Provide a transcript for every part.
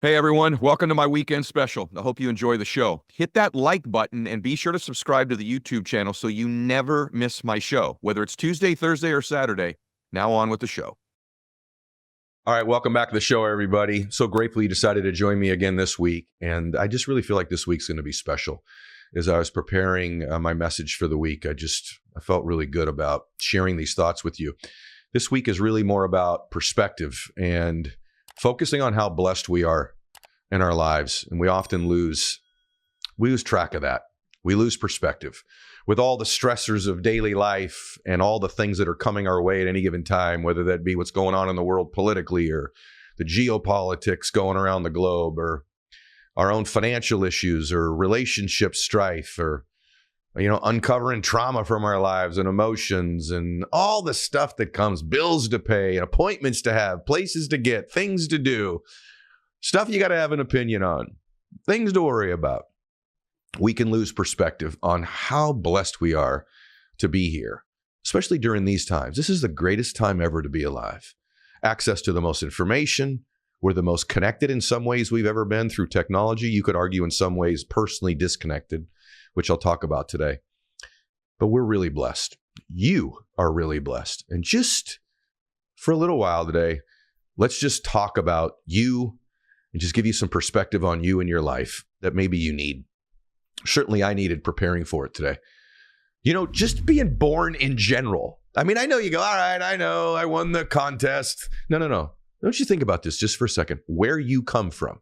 Hey everyone, welcome to my weekend special. I hope you enjoy the show. Hit that like button and be sure to subscribe to the YouTube channel so you never miss my show, whether it's Tuesday, Thursday, or Saturday. Now on with the show. All right, welcome back to the show, everybody. So grateful you decided to join me again this week. And I just really feel like this week's going to be special. As I was preparing my message for the week, I felt really good about sharing these thoughts with you. This week is really more about perspective and focusing on how blessed we are in our lives. And we often lose track of that. We lose perspective. With all the stressors of daily life and all the things that are coming our way at any given time, whether that be what's going on in the world politically or the geopolitics going around the globe or our own financial issues or relationship strife or, uncovering trauma from our lives and emotions and all the stuff that comes, bills to pay and appointments to have, places to get, things to do, stuff you got to have an opinion on, things to worry about. We can lose perspective on how blessed we are to be here, especially during these times. This is the greatest time ever to be alive. Access to the most information. We're the most connected in some ways we've ever been through technology. You could argue in some ways personally disconnected, which I'll talk about today. But we're really blessed. You are really blessed. And just for a little while today, let's just talk about you and just give you some perspective on you and your life that maybe you need. Certainly I needed preparing for it today. Just being born in general. I mean, I know you go, all right, I know I won the contest. No. Don't you think about this just for a second, where you come from.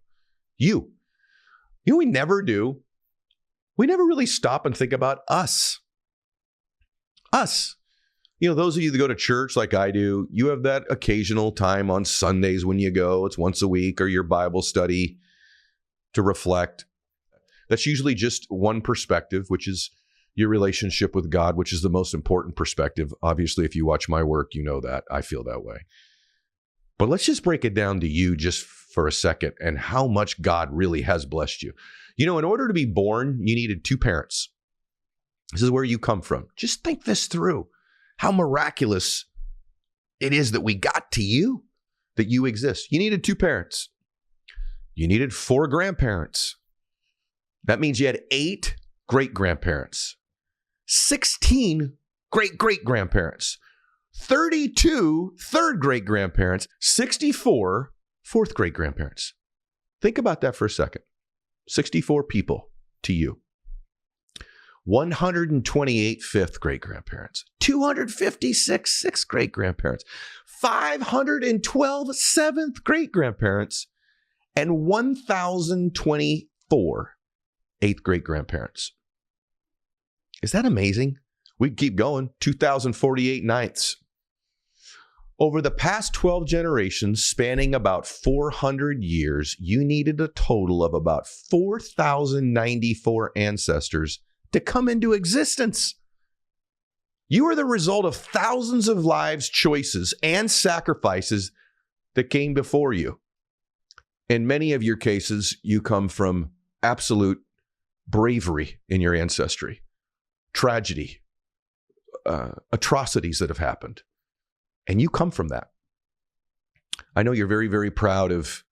You we never do. We never really stop and think about us. Us. Those of you that go to church like I do, you have that occasional time on Sundays when you go. It's once a week or your Bible study to reflect. That's usually just one perspective, which is your relationship with God, which is the most important perspective. Obviously, if you watch my work, you know that. I feel that way. But let's just break it down to you just for a second and how much God really has blessed you. In order to be born, you needed two parents. This is where you come from. Just think this through. How miraculous it is that we got to you, that you exist. You needed two parents. You needed 4 grandparents. That means you had 8 great-grandparents, 16 great-great-grandparents, 32 third great-grandparents, 64 fourth great-grandparents. Think about that for a second. 64 people to you. 128 fifth great-grandparents, 256 sixth great-grandparents, 512 seventh great-grandparents, and 1,024 eighth great-grandparents. Is that amazing? We keep going. 2,048 ninths. Over the past 12 generations, spanning about 400 years, you needed a total of about 4,094 ancestors to come into existence. You are the result of thousands of lives, choices, and sacrifices that came before you. In many of your cases, you come from absolute bravery in your ancestry, tragedy, atrocities that have happened. And you come from that. I know you're very, very proud of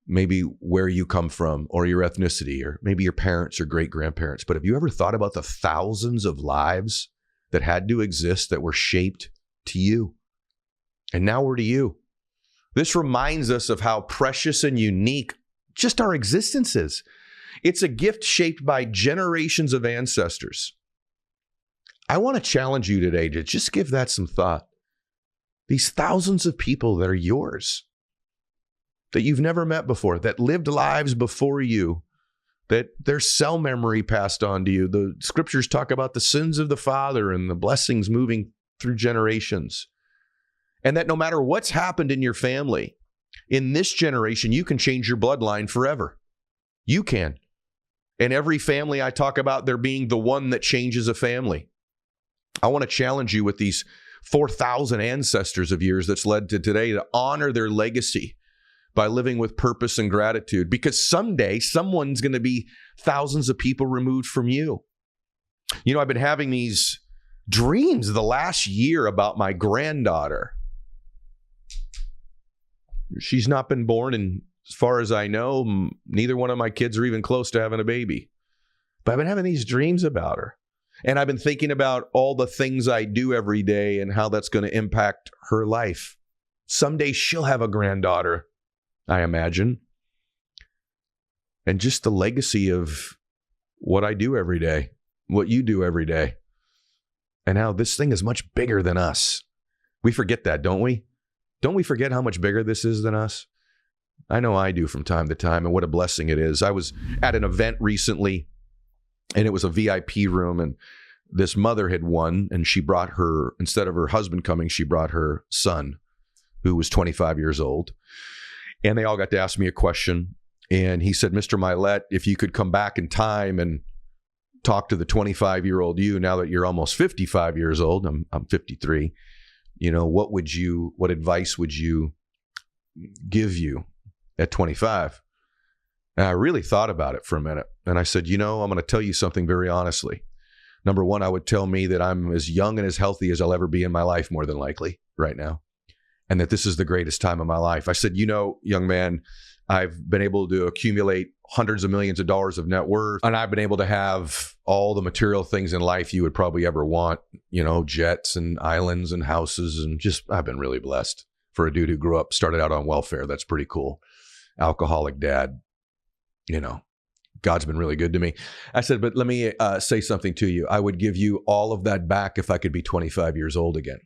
maybe where you come from or your ethnicity or maybe your parents or great-grandparents. But have you ever thought about the thousands of lives that had to exist that were shaped to you? And now we're to you. This reminds us of how precious and unique just our existence is. It's a gift shaped by generations of ancestors. I want to challenge you today to just give that some thought. These thousands of people that are yours, that you've never met before, that lived lives before you, that their cell memory passed on to you. The scriptures talk about the sins of the father and the blessings moving through generations. And that no matter what's happened in your family, in this generation, you can change your bloodline forever. You can. In every family I talk about there being the one that changes a family. I want to challenge you with these 4,000 ancestors of yours that's led to today to honor their legacy by living with purpose and gratitude, because someday someone's going to be thousands of people removed from you. I've been having these dreams the last year about my granddaughter. She's not been born in as far as I know, neither one of my kids are even close to having a baby. But I've been having these dreams about her. And I've been thinking about all the things I do every day and how that's going to impact her life. Someday she'll have a granddaughter, I imagine. And just the legacy of what I do every day, what you do every day, and how this thing is much bigger than us. We forget that, don't we? Don't we forget how much bigger this is than us? I know I do from time to time, and what a blessing it is. I was at an event recently, and it was a VIP room, and this mother had won, and she brought her, instead of her husband coming, she brought her son, who was 25 years old. And they all got to ask me a question. And he said, Mr. Mylett, if you could come back in time and talk to the 25-year-old you, now that you're almost 55 years old, I'm 53, what advice would you give you at 25? And I really thought about it for a minute. And I said, I'm going to tell you something very honestly. Number one, I would tell me that I'm as young and as healthy as I'll ever be in my life, more than likely, right now. And that this is the greatest time of my life. I said, young man, I've been able to accumulate hundreds of millions of dollars of net worth, and I've been able to have all the material things in life you would probably ever want, jets and islands and houses, and I've been really blessed for a dude who started out on welfare. That's pretty cool. Alcoholic dad, God's been really good to me. I said, but let me say something to you. I would give you all of that back if I could be 25 years old again.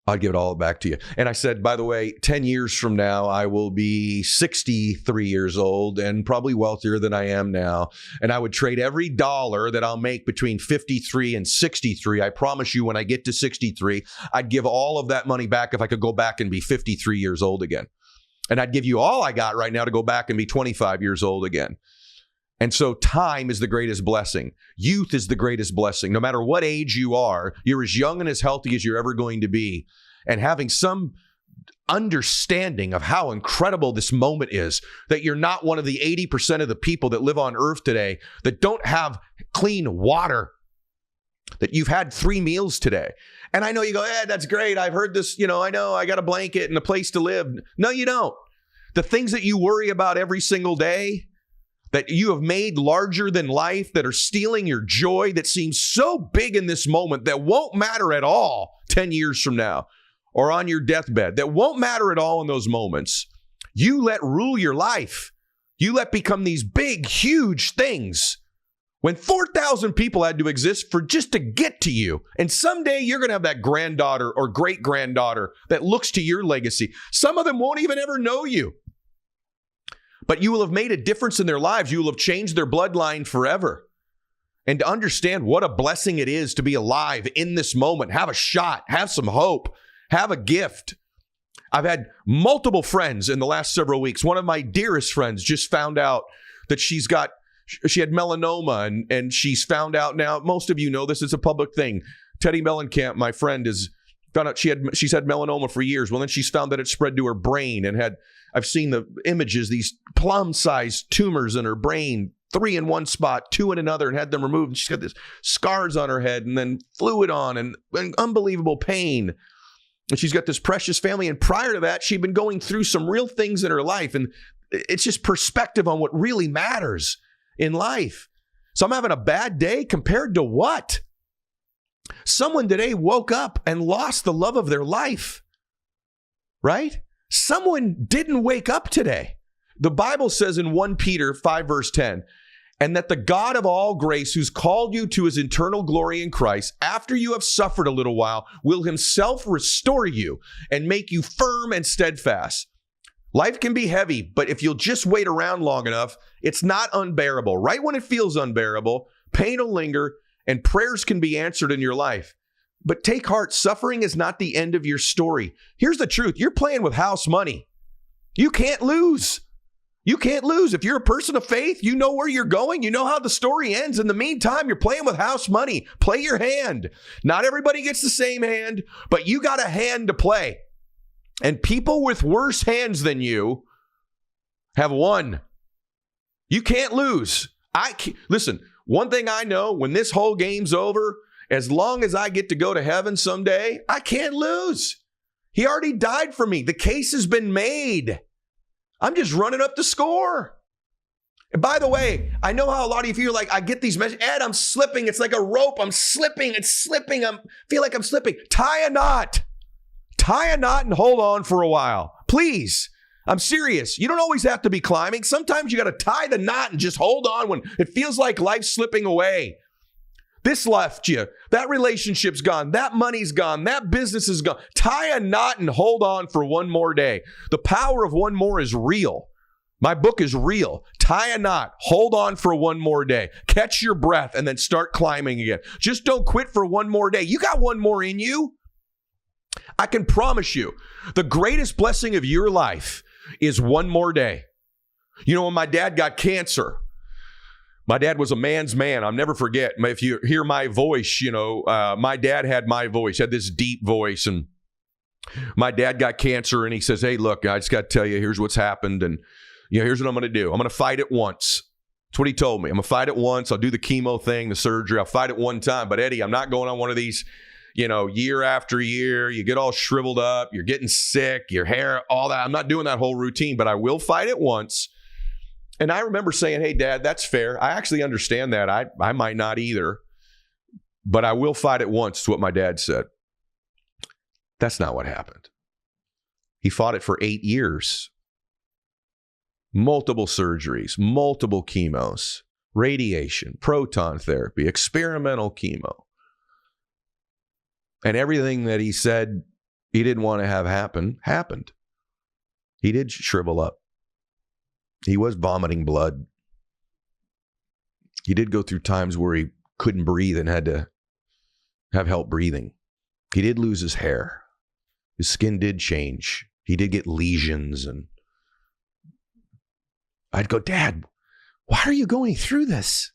I'd give it all back to you. And I said, by the way, 10 years from now, I will be 63 years old and probably wealthier than I am now. And I would trade every dollar that I'll make between 53 and 63. I promise you, when I get to 63, I'd give all of that money back if I could go back and be 53 years old again. And I'd give you all I got right now to go back and be 25 years old again. And so time is the greatest blessing. Youth is the greatest blessing. No matter what age you are, you're as young and as healthy as you're ever going to be. And having some understanding of how incredible this moment is, that you're not one of the 80% of the people that live on earth today that don't have clean water, that you've had 3 meals today. And I know you go, that's great. I've heard this, I know I got a blanket and a place to live. No, you don't. The things that you worry about every single day, that you have made larger than life, that are stealing your joy, that seems so big in this moment, that won't matter at all 10 years from now or on your deathbed, that won't matter at all in those moments. You let rule your life. You let become these big, huge things. When 4,000 people had to exist for just to get to you. And someday you're going to have that granddaughter or great-granddaughter that looks to your legacy. Some of them won't even ever know you. But you will have made a difference in their lives. You will have changed their bloodline forever. And to understand what a blessing it is to be alive in this moment, have a shot, have some hope, have a gift. I've had multiple friends in the last several weeks. One of my dearest friends just found out that she had melanoma, and she's found out now, most of you know this, is a public thing. Teddy Mellencamp, my friend, has found out she's had melanoma for years. Well, then she's found that it spread to her brain and I've seen the images, these plum-sized tumors in her brain, 3 in one spot, 2 in another, and had them removed. And she's got this scars on her head and then fluid on and unbelievable pain. And she's got this precious family. And prior to that, she'd been going through some real things in her life. And it's just perspective on what really matters in life. So I'm having a bad day compared to what? Someone today woke up and lost the love of their life, right? Someone didn't wake up today. The Bible says in 1 Peter 5 verse 10, and that the God of all grace, who's called you to his eternal glory in Christ, after you have suffered a little while, will himself restore you and make you firm and steadfast. Life can be heavy, but if you'll just wait around long enough, it's not unbearable. Right when it feels unbearable, pain will linger and prayers can be answered in your life. But take heart, suffering is not the end of your story. Here's the truth. You're playing with house money. You can't lose. You can't lose. If you're a person of faith, you know where you're going. You know how the story ends. In the meantime, you're playing with house money. Play your hand. Not everybody gets the same hand, but you got a hand to play. And people with worse hands than you have won. You can't lose. Listen, one thing I know, when this whole game's over, as long as I get to go to heaven someday, I can't lose. He already died for me. The case has been made. I'm just running up the score. And by the way, I know how a lot of you are like, I get these messages, Ed, I'm slipping. It's like a rope. I'm slipping. It's slipping. I feel like I'm slipping. Tie a knot. Tie a knot and hold on for a while. Please. I'm serious. You don't always have to be climbing. Sometimes you got to tie the knot and just hold on when it feels like life's slipping away. This left you. That relationship's gone. That money's gone. That business is gone. Tie a knot and hold on for one more day. The power of one more is real. My book is real. Tie a knot. Hold on for one more day. Catch your breath and then start climbing again. Just don't quit for one more day. You got one more in you. I can promise you, the greatest blessing of your life is one more day. You know, when my dad got cancer, my dad was a man's man. I'll never forget. If you hear my voice, you know, my dad had my voice, had this deep voice. And my dad got cancer and he says, hey, look, I just got to tell you, here's what's happened. And, you know, here's what I'm going to do. I'm going to fight it once. That's what he told me. I'm going to fight it once. I'll do the chemo thing, the surgery. I'll fight it one time. But Eddie, I'm not going on one of these, you know, year after year. You get all shriveled up. You're getting sick. Your hair, all that. I'm not doing that whole routine, but I will fight it once. And I remember saying, hey, Dad, that's fair. I actually understand that. I might not either, but I will fight it once, is what my dad said. That's not what happened. He fought it for 8 years. Multiple surgeries, multiple chemos, radiation, proton therapy, experimental chemo. And everything that he said he didn't want to have happen, happened. He did shrivel up. He was vomiting blood. He did go through times where he couldn't breathe and had to have help breathing. He did lose his hair. His skin did change. He did get lesions. And I'd go, Dad, why are you going through this?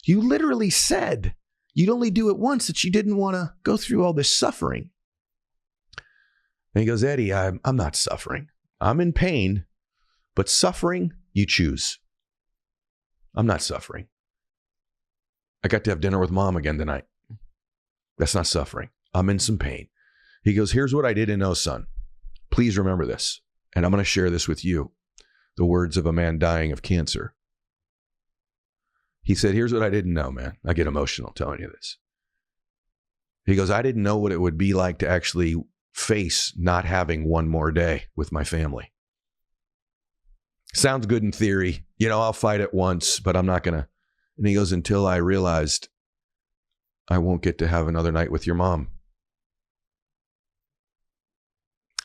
You literally said you'd only do it once, that you didn't want to go through all this suffering. And he goes, Eddie, I'm not suffering. I'm in pain, but suffering, you choose. I'm not suffering. I got to have dinner with Mom again tonight. That's not suffering. I'm in some pain. He goes, here's what I didn't know, son. Please remember this. And I'm going to share this with you. The words of a man dying of cancer. He said, here's what I didn't know, man. I get emotional telling you this. He goes, I didn't know what it would be like to actually face not having one more day with my family. Sounds good in theory. You know, I'll fight it once, but I'm not going to. And he goes, until I realized I won't get to have another night with your mom.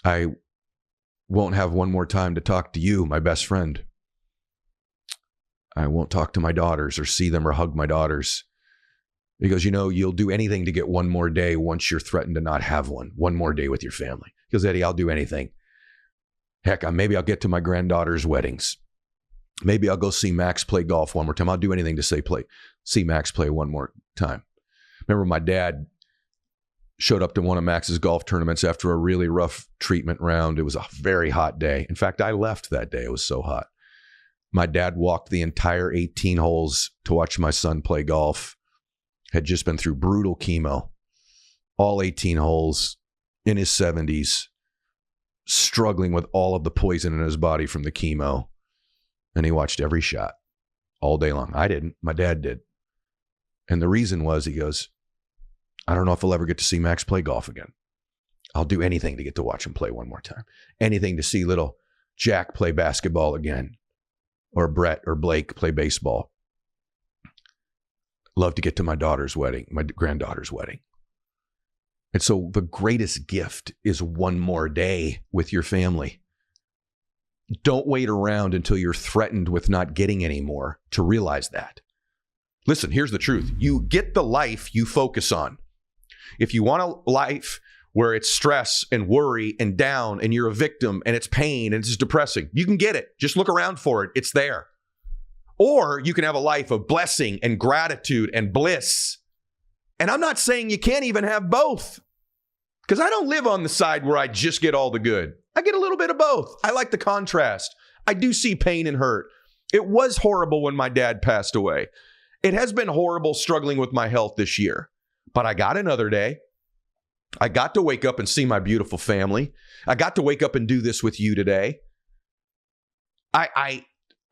I won't have one more time to talk to you, my best friend. I won't talk to my daughters or see them or hug my daughters. He goes, you know, you'll do anything to get one more day once you're threatened to not have one more day with your family. He goes, Eddie, I'll do anything. Heck, maybe I'll get to my granddaughter's weddings. Maybe I'll go see Max play golf one more time. I'll do anything to see Max play one more time. Remember, my dad showed up to one of Max's golf tournaments after a really rough treatment round. It was a very hot day. In fact, I left that day. It was so hot. My dad walked the entire 18 holes to watch my son play golf. Had just been through brutal chemo. All 18 holes, in his 70s, struggling with all of the poison in his body from the chemo. And he watched every shot all day long. I didn't. My dad did. And the reason was, he goes, I don't know if I'll ever get to see Max play golf again. I'll do anything to get to watch him play one more time. Anything to see little Jack play basketball again. Or Brett or Blake play baseball. Love to get to my daughter's wedding, my granddaughter's wedding. And so the greatest gift is one more day with your family. Don't wait around until you're threatened with not getting any more to realize that. Listen, here's the truth. You get the life you focus on. If you want a life where it's stress and worry and down and you're a victim and it's pain and it's depressing, you can get it. Just look around for it. It's there. Or you can have a life of blessing and gratitude and bliss. And I'm not saying you can't even have both, because I don't live on the side where I just get all the good. I get a little bit of both. I like the contrast. I do see pain and hurt. It was horrible when my dad passed away. It has been horrible struggling with my health this year, but I got another day. I got to wake up and see my beautiful family. I got to wake up and do this with you today. I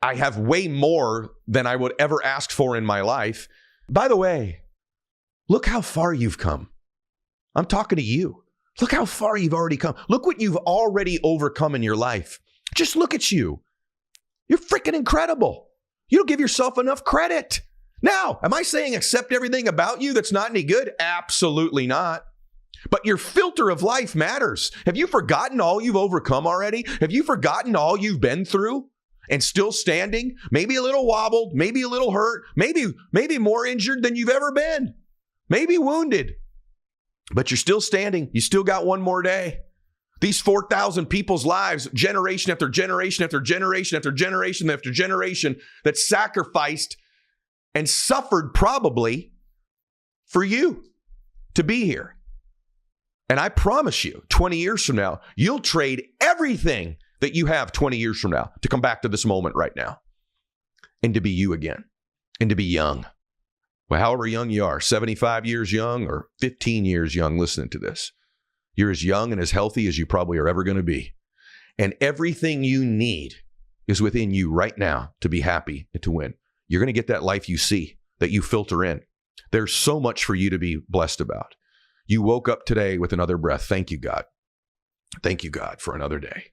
have way more than I would ever ask for in my life. By the way, look how far you've come. I'm talking to you. Look how far you've already come. Look what you've already overcome in your life. Just look at you. You're freaking incredible. You don't give yourself enough credit. Now, am I saying accept everything about you that's not any good? Absolutely not. But your filter of life matters. Have you forgotten all you've overcome already? Have you forgotten all you've been through and still standing? Maybe a little wobbled, maybe a little hurt, maybe more injured than you've ever been, maybe wounded, but you're still standing. You still got one more day. These 4,000 people's lives, generation after generation after generation after generation after generation, that sacrificed and suffered probably for you to be here. And I promise you, 20 years from now, you'll trade everything that you have 20 years from now to come back to this moment right now and to be you again and to be young. Well, however young you are, 75 years young or 15 years young listening to this, you're as young and as healthy as you probably are ever going to be. And everything you need is within you right now to be happy and to win. You're going to get that life you see, that you filter in. There's so much for you to be blessed about. You woke up today with another breath. Thank you, God. Thank you, God, for another day.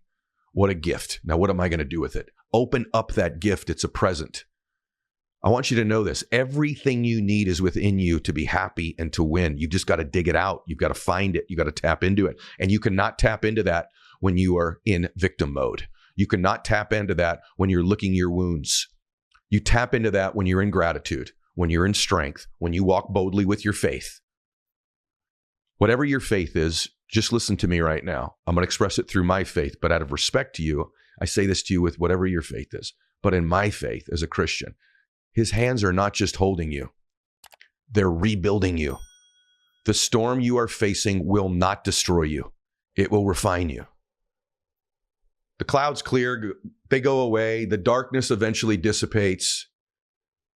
What a gift. Now, what am I going to do with it? Open up that gift. It's a present. I want you to know this. Everything you need is within you to be happy and to win. You've just got to dig it out. You've got to find it. You've got to tap into it. And you cannot tap into that when you are in victim mode. You cannot tap into that when you're licking your wounds. You tap into that when you're in gratitude, when you're in strength, when you walk boldly with your faith. Whatever your faith is, just listen to me right now. I'm going to express it through my faith, but out of respect to you, I say this to you with whatever your faith is. But in my faith as a Christian, his hands are not just holding you. They're rebuilding you. The storm you are facing will not destroy you. It will refine you. The clouds clear, they go away, the darkness eventually dissipates,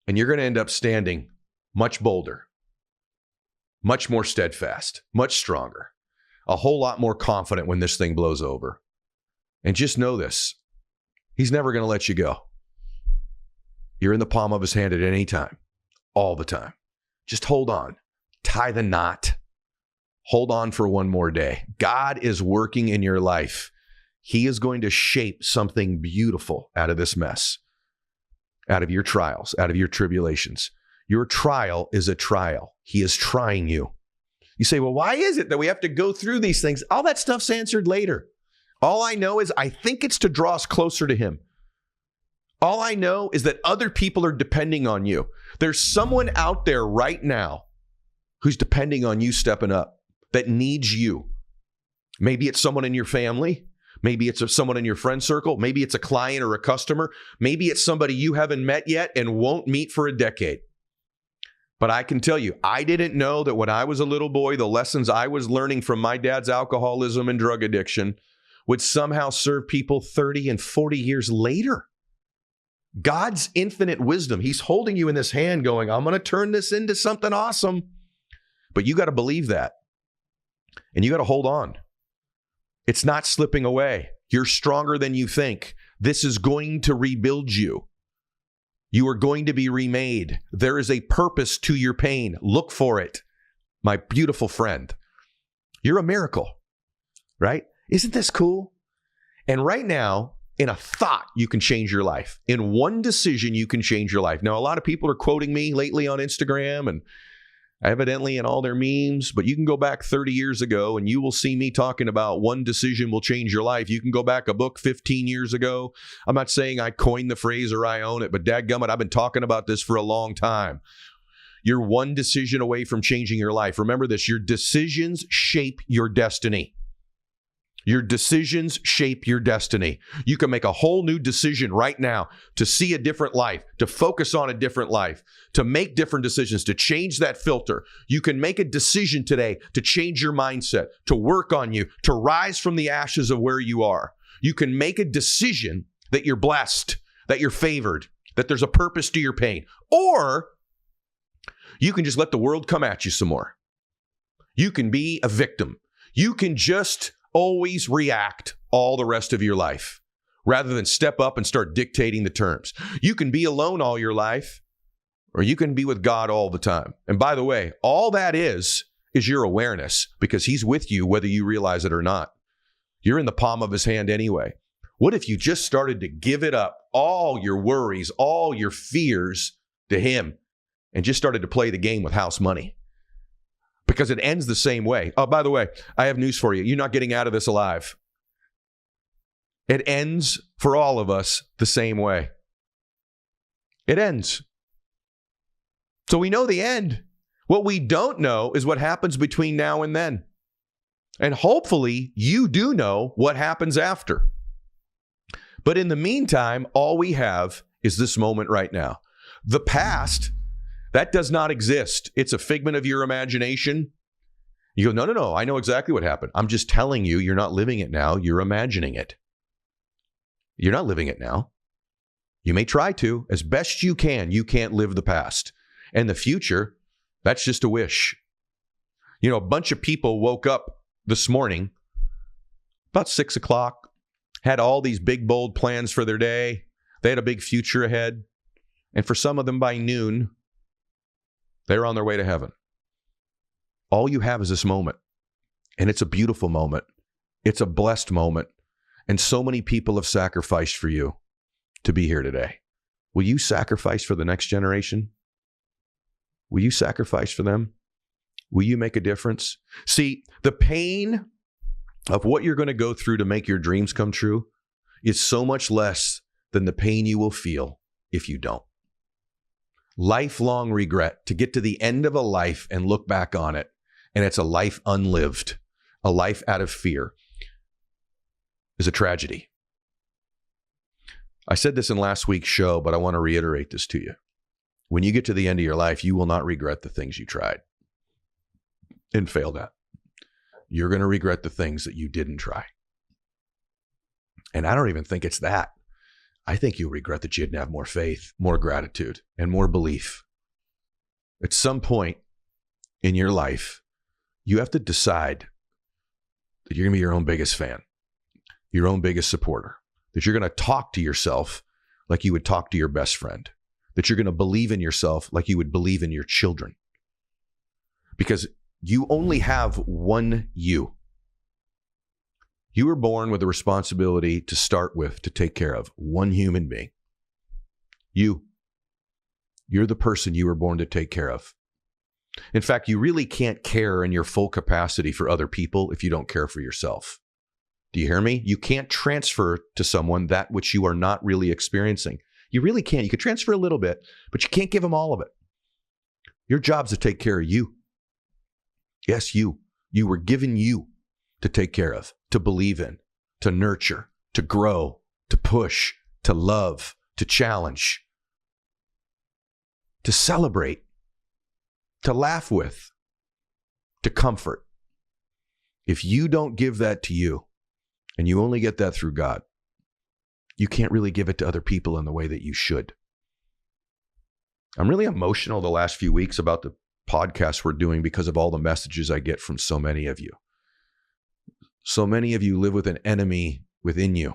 and you're going to end up standing much bolder, much more steadfast, much stronger, a whole lot more confident when this thing blows over. And just know this, he's never going to let you go. You're in the palm of his hand at any time, all the time. Just hold on, tie the knot, hold on for one more day. God is working in your life. He is going to shape something beautiful out of this mess, out of your trials, out of your tribulations. Your trial is a trial. He is trying you. You say, well, why is it that we have to go through these things? All that stuff's answered later. All I know is I think it's to draw us closer to him. All I know is that other people are depending on you. There's someone out there right now who's depending on you stepping up, that needs you. Maybe it's someone in your family. Maybe it's someone in your friend circle. Maybe it's a client or a customer. Maybe it's somebody you haven't met yet and won't meet for a decade. But I can tell you, I didn't know that when I was a little boy, the lessons I was learning from my dad's alcoholism and drug addiction would somehow serve people 30 and 40 years later. God's infinite wisdom, he's holding you in this hand going, I'm going to turn this into something awesome. But you got to believe that. And you got to hold on. It's not slipping away. You're stronger than you think. This is going to rebuild you. You are going to be remade. There is a purpose to your pain. Look for it, my beautiful friend. You're a miracle, right? Isn't this cool? And right now, in a thought, you can change your life. In one decision, you can change your life. Now, a lot of people are quoting me lately on Instagram and evidently in all their memes, but you can go back 30 years ago and you will see me talking about one decision will change your life. You can go back a book 15 years ago. I'm not saying I coined the phrase or I own it, but dadgummit, I've been talking about this for a long time. You're one decision away from changing your life. Remember this, your decisions shape your destiny. Your decisions shape your destiny. You can make a whole new decision right now to see a different life, to focus on a different life, to make different decisions, to change that filter. You can make a decision today to change your mindset, to work on you, to rise from the ashes of where you are. You can make a decision that you're blessed, that you're favored, that there's a purpose to your pain. Or you can just let the world come at you some more. You can be a victim. You can just always react all the rest of your life. rather than step up and start dictating the terms. You can be alone all your life, or you can be with God all the time. And by the way, all that is your awareness, because he's with you whether you realize it or not. You're in the palm of his hand anyway. What if you just started to give it up, all your worries, all your fears to him, and just started to play the game with house money? Because it ends the same way. Oh, by the way, I have news for you. You're not getting out of this alive. It ends for all of us the same way. It ends. So we know the end. What we don't know is what happens between now and then. And hopefully you do know what happens after. But in the meantime, all we have is this moment right now. The past, that does not exist. It's a figment of your imagination. You go, no, I know exactly what happened. I'm just telling you, you're not living it now. You're imagining it. You're not living it now. You may try to. As best you can, you can't live the past. And the future, that's just a wish. You know, a bunch of people woke up this morning, about 6 o'clock, had all these big, bold plans for their day. They had a big future ahead. And for some of them by noon, they're on their way to heaven. All you have is this moment. And it's a beautiful moment. It's a blessed moment. And so many people have sacrificed for you to be here today. Will you sacrifice for the next generation? Will you sacrifice for them? Will you make a difference? See, the pain of what you're going to go through to make your dreams come true is so much less than the pain you will feel if you don't. Lifelong regret, to get to the end of a life and look back on it, and it's a life unlived, a life out of fear, is a tragedy. I said this in last week's show, but I want to reiterate this to you. When you get to the end of your life, you will not regret the things you tried and failed at. You're going to regret the things that you didn't try. And I don't even think it's that. I think you'll regret that you didn't have more faith, more gratitude, and more belief. At some point in your life, you have to decide that you're going to be your own biggest fan, your own biggest supporter, that you're going to talk to yourself like you would talk to your best friend, that you're going to believe in yourself like you would believe in your children. Because you only have one you. You were born with a responsibility to start with, to take care of one human being. You're the person you were born to take care of. In fact, you really can't care in your full capacity for other people if you don't care for yourself. Do you hear me? You can't transfer to someone that which you are not really experiencing. You really can't. You can transfer a little bit, but you can't give them all of it. Your job's to take care of you. Yes, you. You were given you to take care of, to believe in, to nurture, to grow, to push, to love, to challenge, to celebrate, to laugh with, to comfort. If you don't give that to you, and you only get that through God, you can't really give it to other people in the way that you should. I'm really emotional the last few weeks about the podcast we're doing because of all the messages I get from so many of you. So many of you live with an enemy within you.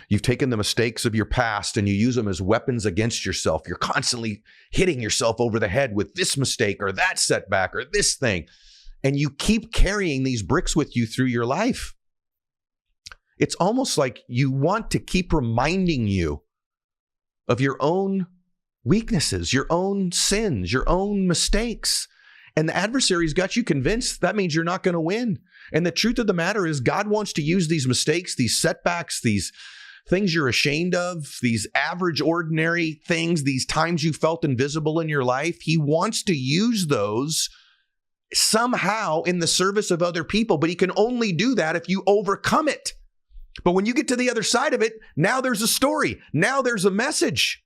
You've taken the mistakes of your past and you use them as weapons against yourself. You're constantly hitting yourself over the head with this mistake or that setback or this thing. And you keep carrying these bricks with you through your life. It's almost like you want to keep reminding you of your own weaknesses, your own sins, your own mistakes. And the adversary's got you convinced that means you're not going to win. And the truth of the matter is God wants to use these mistakes, these setbacks, these things you're ashamed of, these average, ordinary things, these times you felt invisible in your life. He wants to use those somehow in the service of other people, but he can only do that if you overcome it. But when you get to the other side of it, now there's a story. Now there's a message.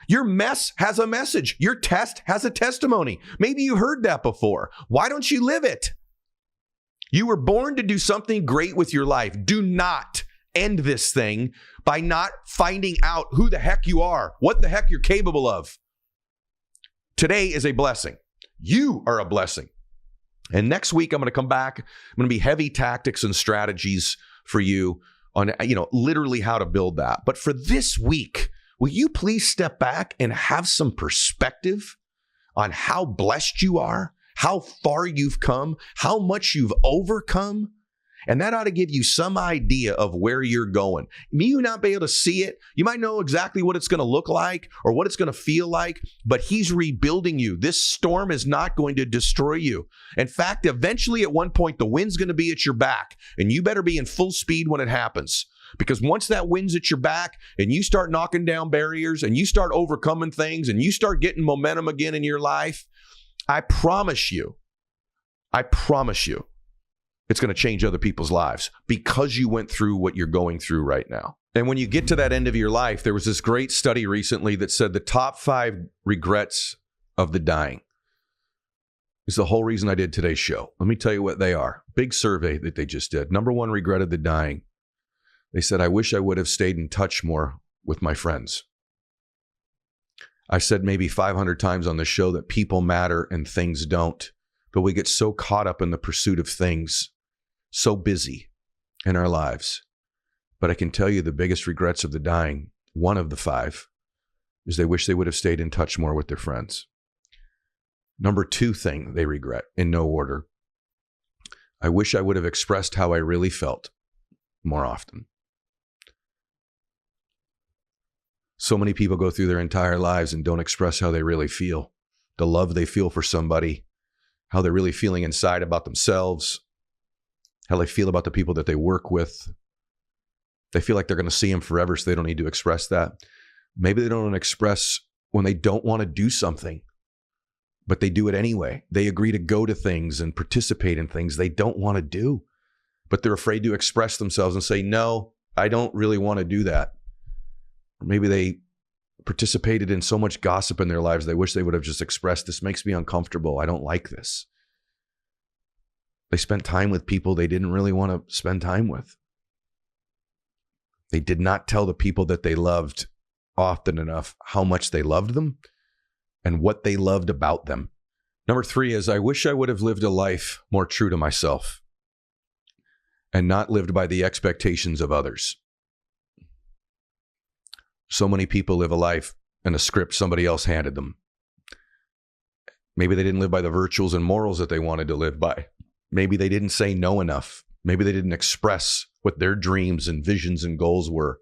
Your mess has a message. Your test has a testimony. Maybe you heard that before. Why don't you live it? You were born to do something great with your life. Do not end this thing by not finding out who the heck you are, what the heck you're capable of. Today is a blessing. You are a blessing. And next week, I'm going to come back. I'm going to be heavy tactics and strategies for you on, literally how to build that. But for this week, will you please step back and have some perspective on how blessed you are, how far you've come, how much you've overcome? And that ought to give you some idea of where you're going. You may not be able to see it. You might know exactly what it's going to look like or what it's going to feel like, but he's rebuilding you. This storm is not going to destroy you. In fact, eventually at one point, the wind's going to be at your back, and you better be in full speed when it happens. Because once that wind's at your back and you start knocking down barriers and you start overcoming things and you start getting momentum again in your life, I promise you, it's going to change other people's lives because you went through what you're going through right now. And when you get to that end of your life, there was this great study recently that said the top 5 regrets of the dying is the whole reason I did today's show. Let me tell you what they are. Big survey that they just did. Number 1 regret of the dying. They said, I wish I would have stayed in touch more with my friends. I said maybe 500 times on the show that people matter and things don't, but we get so caught up in the pursuit of things, so busy in our lives. But I can tell you the biggest regrets of the dying, one of the 5, is they wish they would have stayed in touch more with their friends. Number 2 thing they regret, in no order, I wish I would have expressed how I really felt more often. So many people go through their entire lives and don't express how they really feel, the love they feel for somebody, how they're really feeling inside about themselves, how they feel about the people that they work with. They feel like they're going to see them forever, so they don't need to express that. Maybe they don't express when they don't want to do something, but they do it anyway. They agree to go to things and participate in things they don't want to do, but they're afraid to express themselves and say, no, I don't really want to do that. Or maybe they participated in so much gossip in their lives, they wish they would have just expressed, this makes me uncomfortable. I don't like this. They spent time with people they didn't really want to spend time with. They did not tell the people that they loved often enough how much they loved them and what they loved about them. Number 3 is, I wish I would have lived a life more true to myself and not lived by the expectations of others. So many people live a life in a script somebody else handed them. Maybe they didn't live by the virtues and morals that they wanted to live by. Maybe they didn't say no enough. Maybe they didn't express what their dreams and visions and goals were.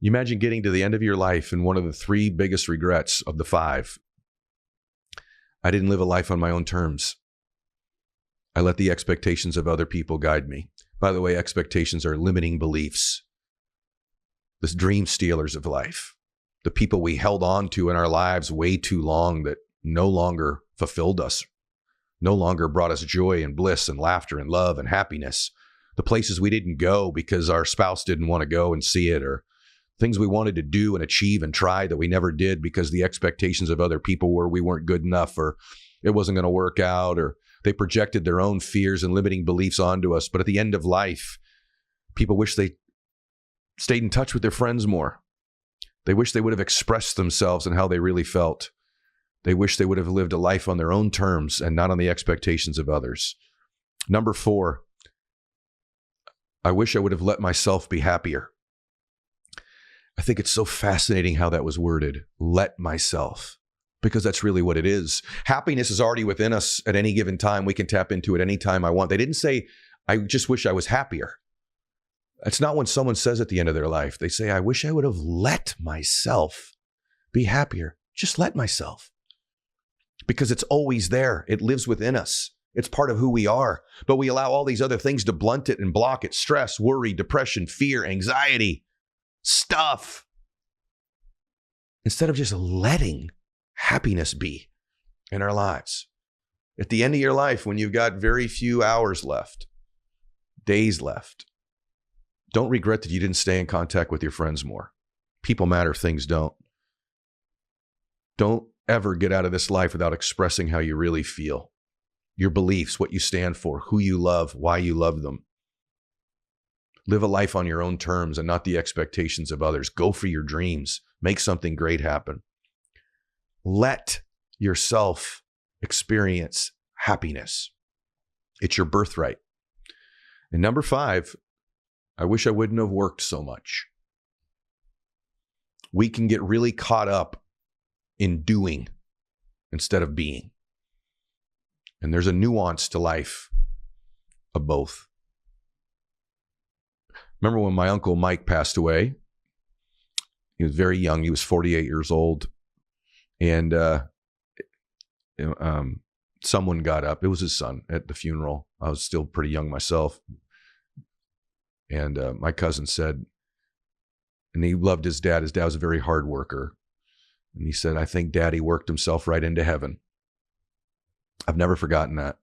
You imagine getting to the end of your life and one of the 3 biggest regrets of the 5. I didn't live a life on my own terms. I let the expectations of other people guide me. By the way, expectations are limiting beliefs. The dream stealers of life, the people we held on to in our lives way too long that no longer fulfilled us, no longer brought us joy and bliss and laughter and love and happiness. The places we didn't go because our spouse didn't want to go and see it, or things we wanted to do and achieve and try that we never did because the expectations of other people were we weren't good enough, or it wasn't going to work out, or they projected their own fears and limiting beliefs onto us. But at the end of life, people wish they stayed in touch with their friends more. They wish they would have expressed themselves and how they really felt. They wish they would have lived a life on their own terms and not on the expectations of others. Number 4, I wish I would have let myself be happier. I think it's so fascinating how that was worded, let myself, because that's really what it is. Happiness is already within us at any given time. We can tap into it anytime I want. They didn't say, I just wish I was happier. That's not when someone says at the end of their life. They say, I wish I would have let myself be happier. Just let myself. Because it's always there. It lives within us. It's part of who we are. But we allow all these other things to blunt it and block it. Stress, worry, depression, fear, anxiety, stuff. Instead of just letting happiness be in our lives. At the end of your life, when you've got very few hours left, days left, don't regret that you didn't stay in contact with your friends more. People matter, things don't. Don't ever get out of this life without expressing how you really feel. Your beliefs, what you stand for, who you love, why you love them. Live a life on your own terms and not the expectations of others. Go for your dreams. Make something great happen. Let yourself experience happiness. It's your birthright. And number 5, I wish I wouldn't have worked so much. We can get really caught up in doing instead of being. And there's a nuance to life of both. Remember when my Uncle Mike passed away? He was very young. He was 48 years old. And someone got up. It was his son at the funeral. I was still pretty young myself. And my cousin said, and he loved his dad. His dad was a very hard worker. And he said, I think Daddy worked himself right into heaven. I've never forgotten that.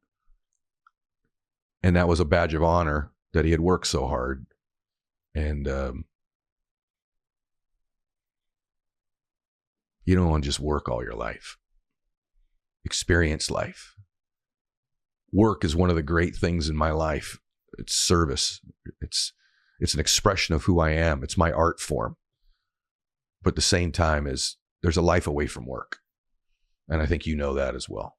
And that was a badge of honor that he had worked so hard. And you don't want to just work all your life. Experience life. Work is one of the great things in my life. It's service. It's an expression of who I am. It's my art form. But at the same time, there's a life away from work. And I think you know that as well.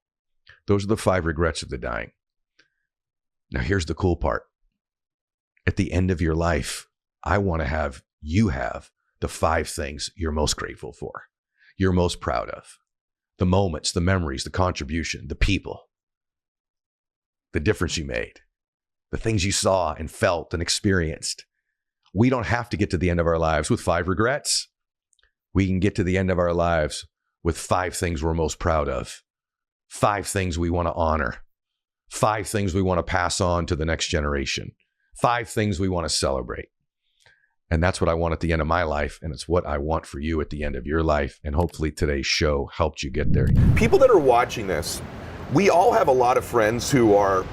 Those are the 5 regrets of the dying. Now, here's the cool part. At the end of your life, I want to have you have the 5 things you're most grateful for, you're most proud of. The moments, the memories, the contribution, the people, the difference you made, the things you saw and felt and experienced. We don't have to get to the end of our lives with 5 regrets. We can get to the end of our lives with 5 things we're most proud of, 5 things we want to honor, 5 things we want to pass on to the next generation, 5 things we want to celebrate. And that's what I want at the end of my life. And it's what I want for you at the end of your life. And hopefully today's show helped you get there. People that are watching this, we all have a lot of friends who are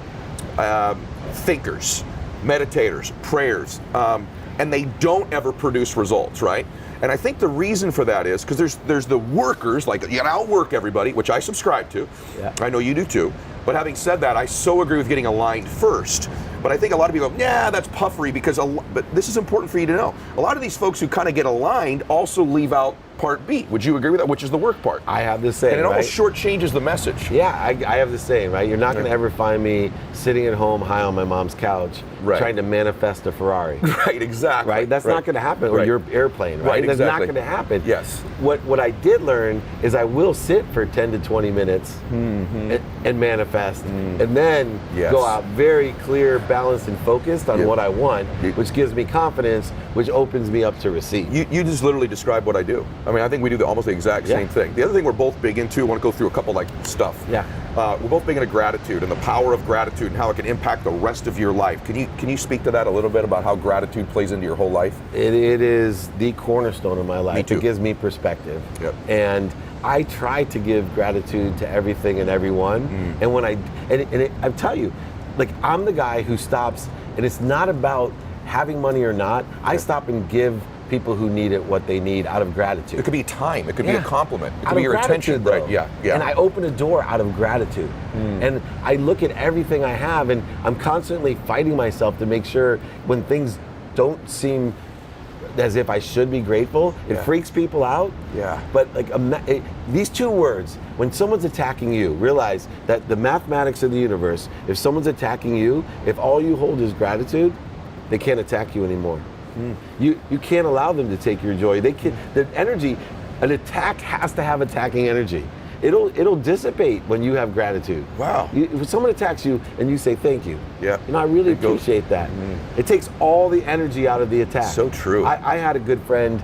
thinkers, meditators, prayers, and they don't ever produce results, right? And I think the reason for that is because there's the workers, like you gotta outwork everybody, which I subscribe to. Yeah. I know you do too. But having said that, I so agree with getting aligned first. But I think a lot of people go, yeah, that's puffery because, but this is important for you to know. A lot of these folks who kind of get aligned also leave out part B. Would you agree with that? Which is the work part. I have the same, and it almost shortchanges the message. Yeah, I have the same, right? You're not going to ever find me sitting at home high on my mom's couch trying to manifest a Ferrari. Right, exactly. Right? That's not going to happen. Or your airplane, right? That's not going to happen. Yes. What I did learn is I will sit for 10 to 20 minutes and manifest, and then go out very clear, balanced, and focused on what I want, which gives me confidence, which opens me up to receive. You just literally described what I do. I mean, I think we do almost the exact same thing. The other thing we're both big into, I want to go through a couple stuff. Yeah. We're both big into gratitude and the power of gratitude and how it can impact the rest of your life. Can you speak to that a little bit about how gratitude plays into your whole life? It is the cornerstone of my life. Me too. It gives me perspective. Yep. And I try to give gratitude to everything and everyone. And when I tell you, like, I'm the guy who stops, and it's not about having money or not. I stop and give people who need it what they need out of gratitude. It could be time. It could be a compliment. It could out be your attention. Though. Right. Yeah. And I open a door out of gratitude. And I look at everything I have, and I'm constantly fighting myself to make sure when things don't seem as if I should be grateful, it freaks people out. Yeah. But like these 2 words, when someone's attacking you, realize that the mathematics of the universe, if someone's attacking you, if all you hold is gratitude, they can't attack you anymore. You can't allow them to take your joy. They can. The energy, an attack has to have attacking energy. It'll dissipate when you have gratitude. Wow. If someone attacks you and you say thank you, I really appreciate that. It takes all the energy out of the attack. So true. I had a good friend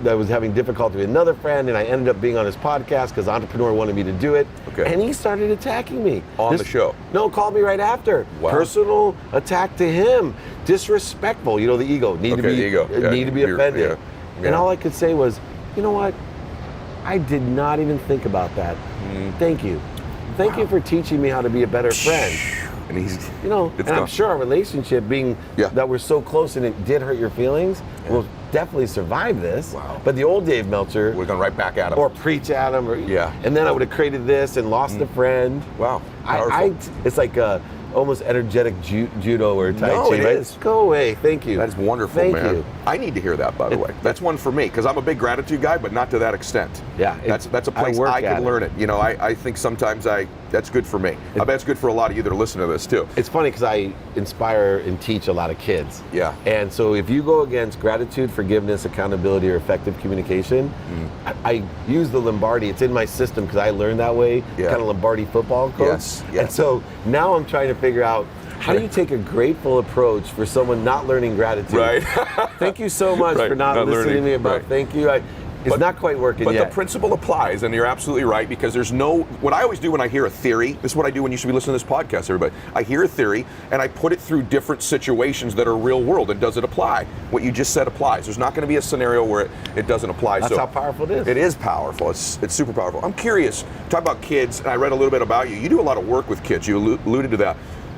that was having difficulty with another friend, and I ended up being on his podcast because the entrepreneur wanted me to do it. Okay. And he started attacking me. On the show? No, called me right after. Wow. Personal attack to him. Disrespectful. You know, the ego. Need to be offended. And all I could say was, you know what? I did not even think about that. Thank you. Thank you for teaching me how to be a better friend. And he's, I'm sure our relationship being that we're so close and it did hurt your feelings will definitely survive this. Wow. But the old Dave Meltzer, we're going right back at him. Or preach at him. Or, and then I would have created this and lost a friend. Wow. It's like almost energetic judo or Tai Chi. No, it is. Go away. Thank you. That's wonderful, Thank man. you. I need to hear that, by the way. That's one for me, because I'm a big gratitude guy, but not to that extent. Yeah, That's a place I can learn it. You know, I think sometimes that's good for me. I bet it's good for a lot of you that are listening to this too. It's funny because I inspire and teach a lot of kids. Yeah. And so if you go against gratitude, forgiveness, accountability, or effective communication, I use the Lombardi. It's in my system because I learned that way, kind of Lombardi football coach. Yes. And so now I'm trying to figure out, how do you take a grateful approach for someone not learning gratitude? Right. Thank you so much for not listening to me about thank you. It's not quite working yet. But the principle applies, and you're absolutely right, because there's what I always do when I hear a theory, this is what I do when you should be listening to this podcast, everybody. I hear a theory, and I put it through different situations that are real world, and does it apply? What you just said applies. There's not going to be a scenario where it doesn't apply. That's how powerful it is. It is powerful. It's super powerful. I'm curious, talk about kids, and I read a little bit about you. You do a lot of work with kids. You alluded to that.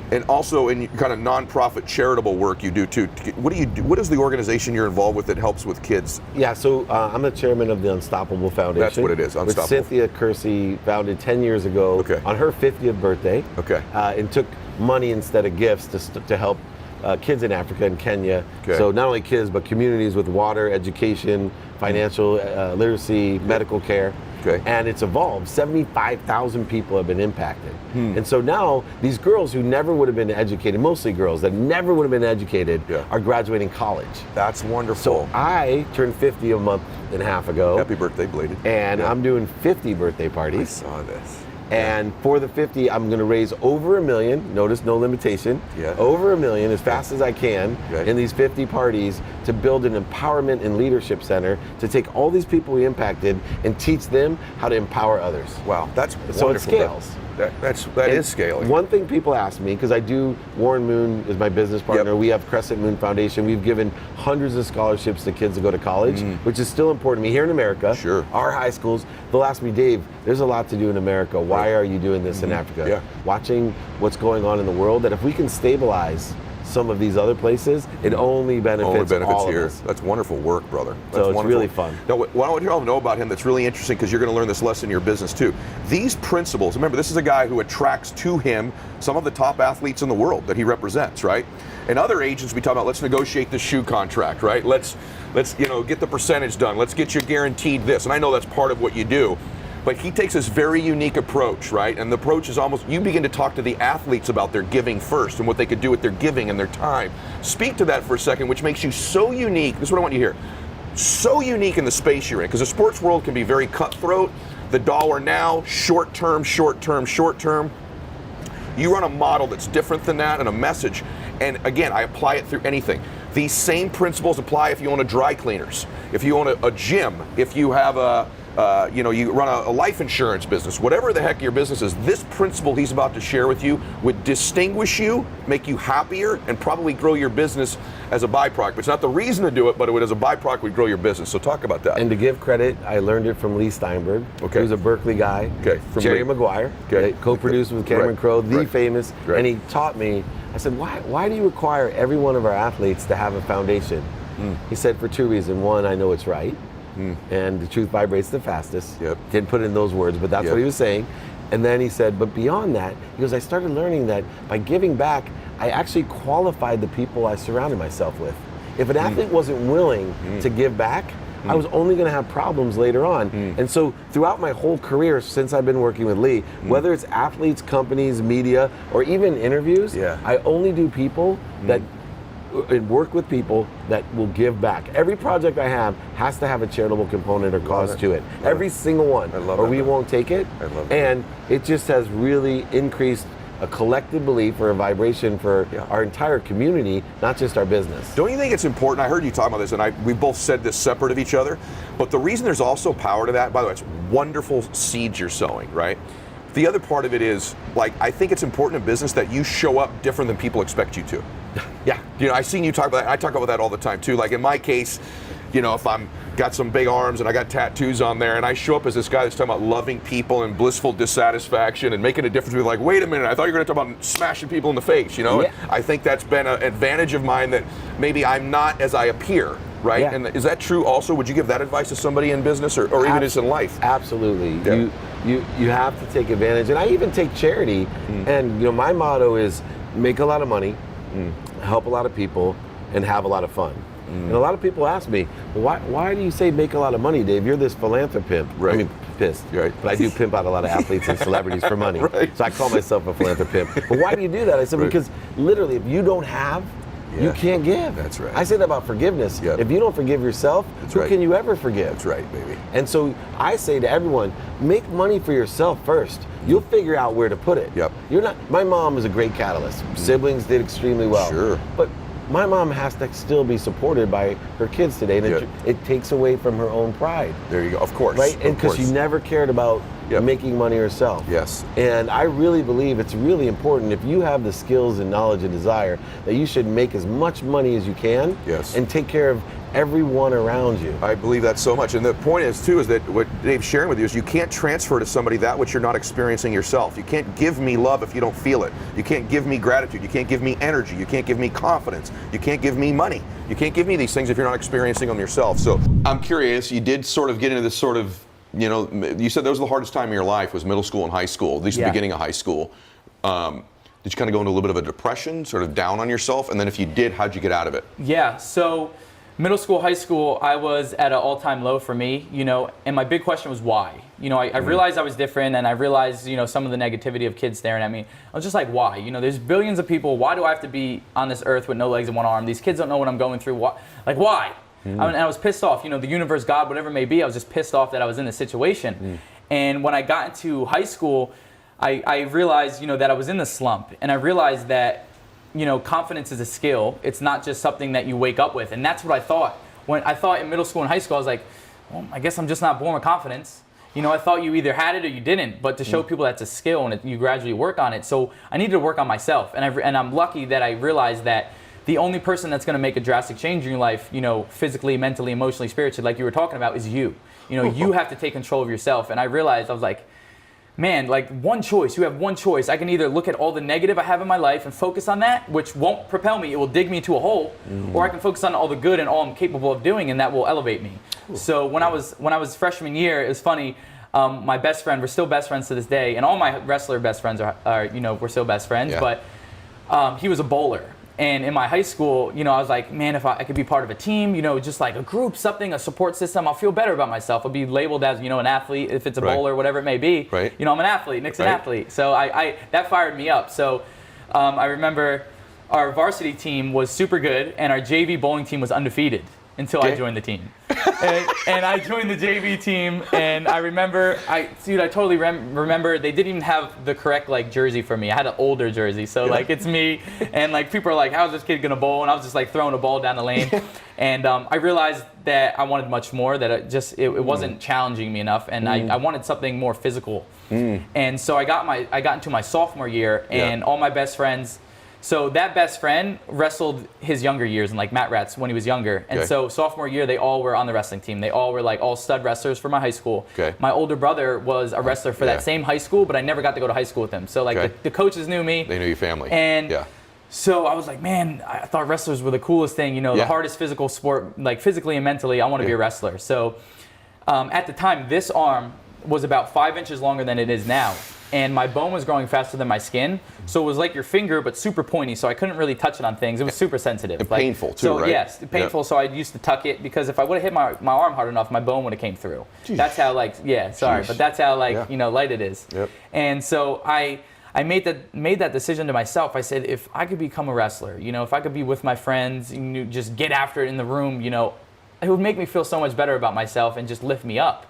And also in kind of nonprofit charitable work you do too. What do you do? What is the organization you're involved with that helps with kids? Yeah, so I'm the chairman of the Unstoppable Foundation. That's what it is, Unstoppable. Which Cynthia Kersey founded 10 years ago on her 50th birthday. Okay. And took money instead of gifts to help kids in Africa and Kenya. Okay. So not only kids, but communities with water, education, financial literacy, medical care. Okay. And it's evolved. 75,000 people have been impacted. And so now these girls who never would have been educated, mostly girls that never would have been educated, are graduating college. That's wonderful. So I turned 50 a month and a half ago. Happy birthday, belated. And I'm doing 50 birthday parties. I saw this. And for the 50, I'm going to raise over $1 million. Notice no limitation. Yeah. Over $1 million as fast as I can Okay. in these 50 parties to build an empowerment and leadership center to take all these people we impacted and teach them how to empower others. Wow, that's So wonderful. it scales. That is scaling. One thing people ask me, because I do, Warren Moon is my business partner. We have Crescent Moon Foundation. We've given hundreds of scholarships to kids to go to college, which is still important to me here in America. Sure. Our high schools, they'll ask me, Dave, there's a lot to do in America. Why are you doing this in Africa? Yeah. Watching what's going on in the world, that if we can stabilize some of these other places, it only benefits all here. of us. That's wonderful work, brother. That's So it's wonderful. really fun. Now, what I want you all to know about him that's really interesting, because you're going to learn this lesson in your business too. These principles, remember, this is a guy who attracts to him some of the top athletes in the world that he represents, right? And other agents, we talk about, let's negotiate the shoe contract, right? Let's get the percentage done. Let's get you guaranteed this. And I know that's part of what you do. But he takes this very unique approach, right? And the approach is almost, you begin to talk to the athletes about their giving first and what they could do with their giving and their time. Speak to that for a second, which makes you so unique. This is what I want you to hear. So unique in the space you're in, because the sports world can be very cutthroat. The dollar now, short term, short term, short term. You run a model that's different than that, and a message. And again, I apply it through anything. These same principles apply if you own a dry cleaners, if you own a gym, if you have you run a life insurance business, whatever the heck your business is, this principle he's about to share with you would distinguish you, make you happier, and probably grow your business as a byproduct. It's not the reason to do it, but it would, as a byproduct, would grow your business. So talk about that. And to give credit, I learned it from Lee Steinberg. Okay. He was a Berkeley guy. Okay. From Jerry Lee. Maguire, Okay. co-produced with Cameron Right. Crowe, the Right. famous. Right. And he taught me, I said, why do you require every one of our athletes to have a foundation? He said, for two reasons. One, I know it's right. And the truth vibrates the fastest. Yep. Didn't put it in those words, but that's Yep. what he was saying. And then he said, but beyond that, he goes, I started learning that by giving back, I actually qualified the people I surrounded myself with. If an athlete wasn't willing to give back, I was only going to have problems later on. And so throughout my whole career, since I've been working with Lee, whether it's athletes, companies, media, or even interviews, I only do people that work with people that will give back. Every project I have has to have a charitable component or cause to it. Every single one, or we won't take it. I love and it just has really increased a collective belief or a vibration for our entire community, not just our business. Don't you think it's important? I heard you talk about this, and we both said this separate of each other, but the reason there's also power to that, by the way, it's wonderful seeds you're sowing, right? The other part of it is, I think it's important in business that you show up different than people expect you to. Yeah. I've seen you talk about that. I talk about that all the time too. Like in my case, if I'm got some big arms and I got tattoos on there and I show up as this guy that's talking about loving people and blissful dissatisfaction and making a difference, with wait a minute, I thought you were going to talk about smashing people in the face, Yeah. I think that's been an advantage of mine, that maybe I'm not as I appear, right? Yeah. And is that true also? Would you give that advice to somebody in business or even just in life? Absolutely. Yeah. You have to take advantage. And I even take charity. And my motto is make a lot of money, help a lot of people, and have a lot of fun. And a lot of people ask me, well, why do you say make a lot of money, Dave? You're this philanthropist. Right. I mean, pissed. Right. But I do pimp out a lot of athletes and celebrities for money. Right. So I call myself a philanthropist. But why do you do that? I said, because literally, if you don't have, you can't give. That's right. I say that about forgiveness. Yep. If you don't forgive yourself, who can you ever forgive? That's right, baby. And so I say to everyone, make money for yourself first. You'll figure out where to put it. Yep. My mom was a great catalyst. Siblings did extremely well. Sure. But my mom has to still be supported by her kids today, and it takes away from her own pride. There you go. Of course. Right? And because she never cared about making money herself. Yes. And I really believe it's really important, if you have the skills and knowledge and desire, that you should make as much money as you can. Yes. And take care of everyone around you. I believe that so much. And the point is, too, is that what Dave's sharing with you is you can't transfer to somebody that which you're not experiencing yourself. You can't give me love if you don't feel it. You can't give me gratitude. You can't give me energy. You can't give me confidence. You can't give me money. You can't give me these things if you're not experiencing them yourself. So I'm curious, you did sort of get into this sort of, you said that was the hardest time of your life was middle school and high school, at least the beginning of high school. Did you kind of go into a little bit of a depression, sort of down on yourself? And then if you did, how'd you get out of it? Yeah, so middle school, high school, I was at an all-time low for me, and my big question was why? I realized I was different, and I realized, some of the negativity of kids staring at me. I was just like, why? There's billions of people. Why do I have to be on this earth with no legs and one arm? These kids don't know what I'm going through. Why? And I was pissed off, the universe, God, whatever it may be. I was just pissed off that I was in this situation. And when I got into high school, I realized, that I was in the slump, and I realized that confidence is a skill. It's not just something that you wake up with. And that's what I thought. When I thought in middle school and high school, I was like, well, I guess I'm just not born with confidence. I thought you either had it or you didn't. But to show people that's a skill and you gradually work on it. So I needed to work on myself. And I'm lucky that I realized that the only person that's going to make a drastic change in your life, physically, mentally, emotionally, spiritually, like you were talking about, is you. You have to take control of yourself. And I realized, I was like, man, like one choice. You have one choice. I can either look at all the negative I have in my life and focus on that, which won't propel me. It will dig me to a hole. Or I can focus on all the good and all I'm capable of doing, and that will elevate me. So when I was freshman year, it was funny. My best friend, we're still best friends to this day, and all my wrestler best friends are we're still best friends. Yeah. But he was a bowler. And in my high school, I was like, man, if I could be part of a team, just like a group, something, a support system, I'll feel better about myself. I'll be labeled as, an athlete, if it's a bowler, whatever it may be. Right. I'm an athlete, Nick's an athlete. So that fired me up. So I remember our varsity team was super good, and our JV bowling team was undefeated until I joined the team. and I joined the JV team, and I remember, I totally remember they didn't even have the correct jersey for me. I had an older jersey, so it's me, and people are like, how's this kid gonna bowl? And I was just throwing a ball down the lane, and I realized that I wanted much more. That it wasn't challenging me enough, and I wanted something more physical. And so I got into my sophomore year, and all my best friends. So that best friend wrestled his younger years in Matt Ratz when he was younger. And so sophomore year, they all were on the wrestling team. They all were all stud wrestlers for my high school. My older brother was a wrestler for that same high school, but I never got to go to high school with him. So the coaches knew me. They knew your family. And so I was like, man, I thought wrestlers were the coolest thing, the hardest physical sport, physically and mentally, I want to be a wrestler. So at the time, this arm was about 5 inches longer than it is now. And my bone was growing faster than my skin. So it was like your finger, but super pointy. So I couldn't really touch it on things. It was super sensitive. And painful too, right? Yes, painful. So I used to tuck it because if I would have hit my arm hard enough, my bone would have came through. Jeez. That's how but that's how light it is. Yep. And so I made that decision to myself. I said, if I could become a wrestler, if I could be with my friends, just get after it in the room, it would make me feel so much better about myself and just lift me up.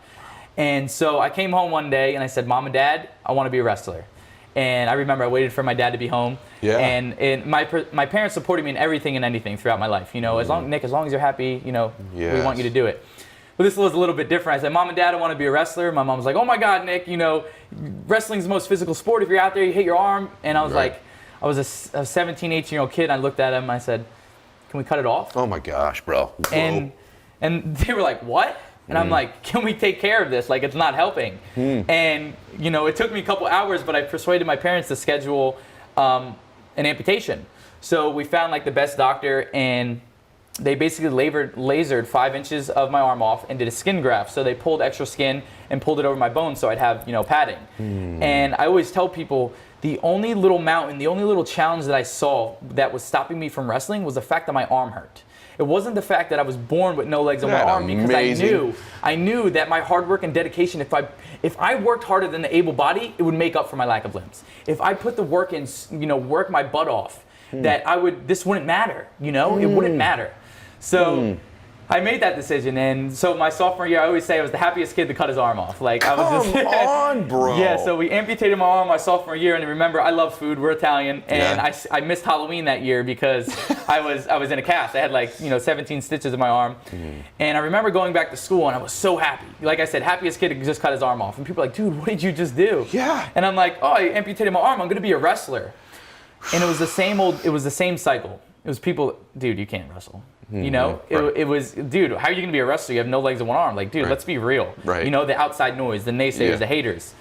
And so I came home one day and I said, Mom and Dad, I want to be a wrestler. And I remember I waited for my dad to be home. Yeah. And my parents supported me in everything and anything throughout my life. As long as you're happy, we want you to do it. But this was a little bit different. I said, Mom and Dad, I want to be a wrestler. My mom was like, oh my God, Nick, wrestling's the most physical sport. If you're out there, you hit your arm. And I was I was a 17, 18-year-old kid. I looked at him and I said, can we cut it off? Oh my gosh, bro. And they were like, what? And I'm like, can we take care of this? It's not helping. And, it took me a couple hours, but I persuaded my parents to schedule an amputation. So we found the best doctor, and they basically lasered 5 inches of my arm off and did a skin graft. So they pulled extra skin and pulled it over my bone so I'd have, padding. And I always tell people, the only little mountain, the only little challenge that I saw that was stopping me from wrestling was the fact that my arm hurt. It wasn't the fact that I was born with no legs on my Isn't that arm, because amazing? I knew that my hard work and dedication, if I worked harder than the able body, it would make up for my lack of limbs. If I put the work in, work my butt off, that this wouldn't matter, it wouldn't matter. So I made that decision, and so my sophomore year, I always say I was the happiest kid to cut his arm off. Like, I was just Come on, bro. Yeah, so we amputated my arm my sophomore year, and remember, I love food. We're Italian, and Yeah. I missed Halloween that year because I was in a cast. I had 17 stitches in my arm, and I remember going back to school, and I was so happy. Like I said, happiest kid to just cut his arm off, and people are like, dude, what did you just do? Yeah. And I'm like, oh, I amputated my arm. I'm gonna be a wrestler, and it was the same cycle. It was people, dude, you can't wrestle. Right. It was, dude, how are you going to be a wrestler? You have no legs and one arm. Like, dude, let's be real. Right. The outside noise, the naysayers, Yeah. the haters.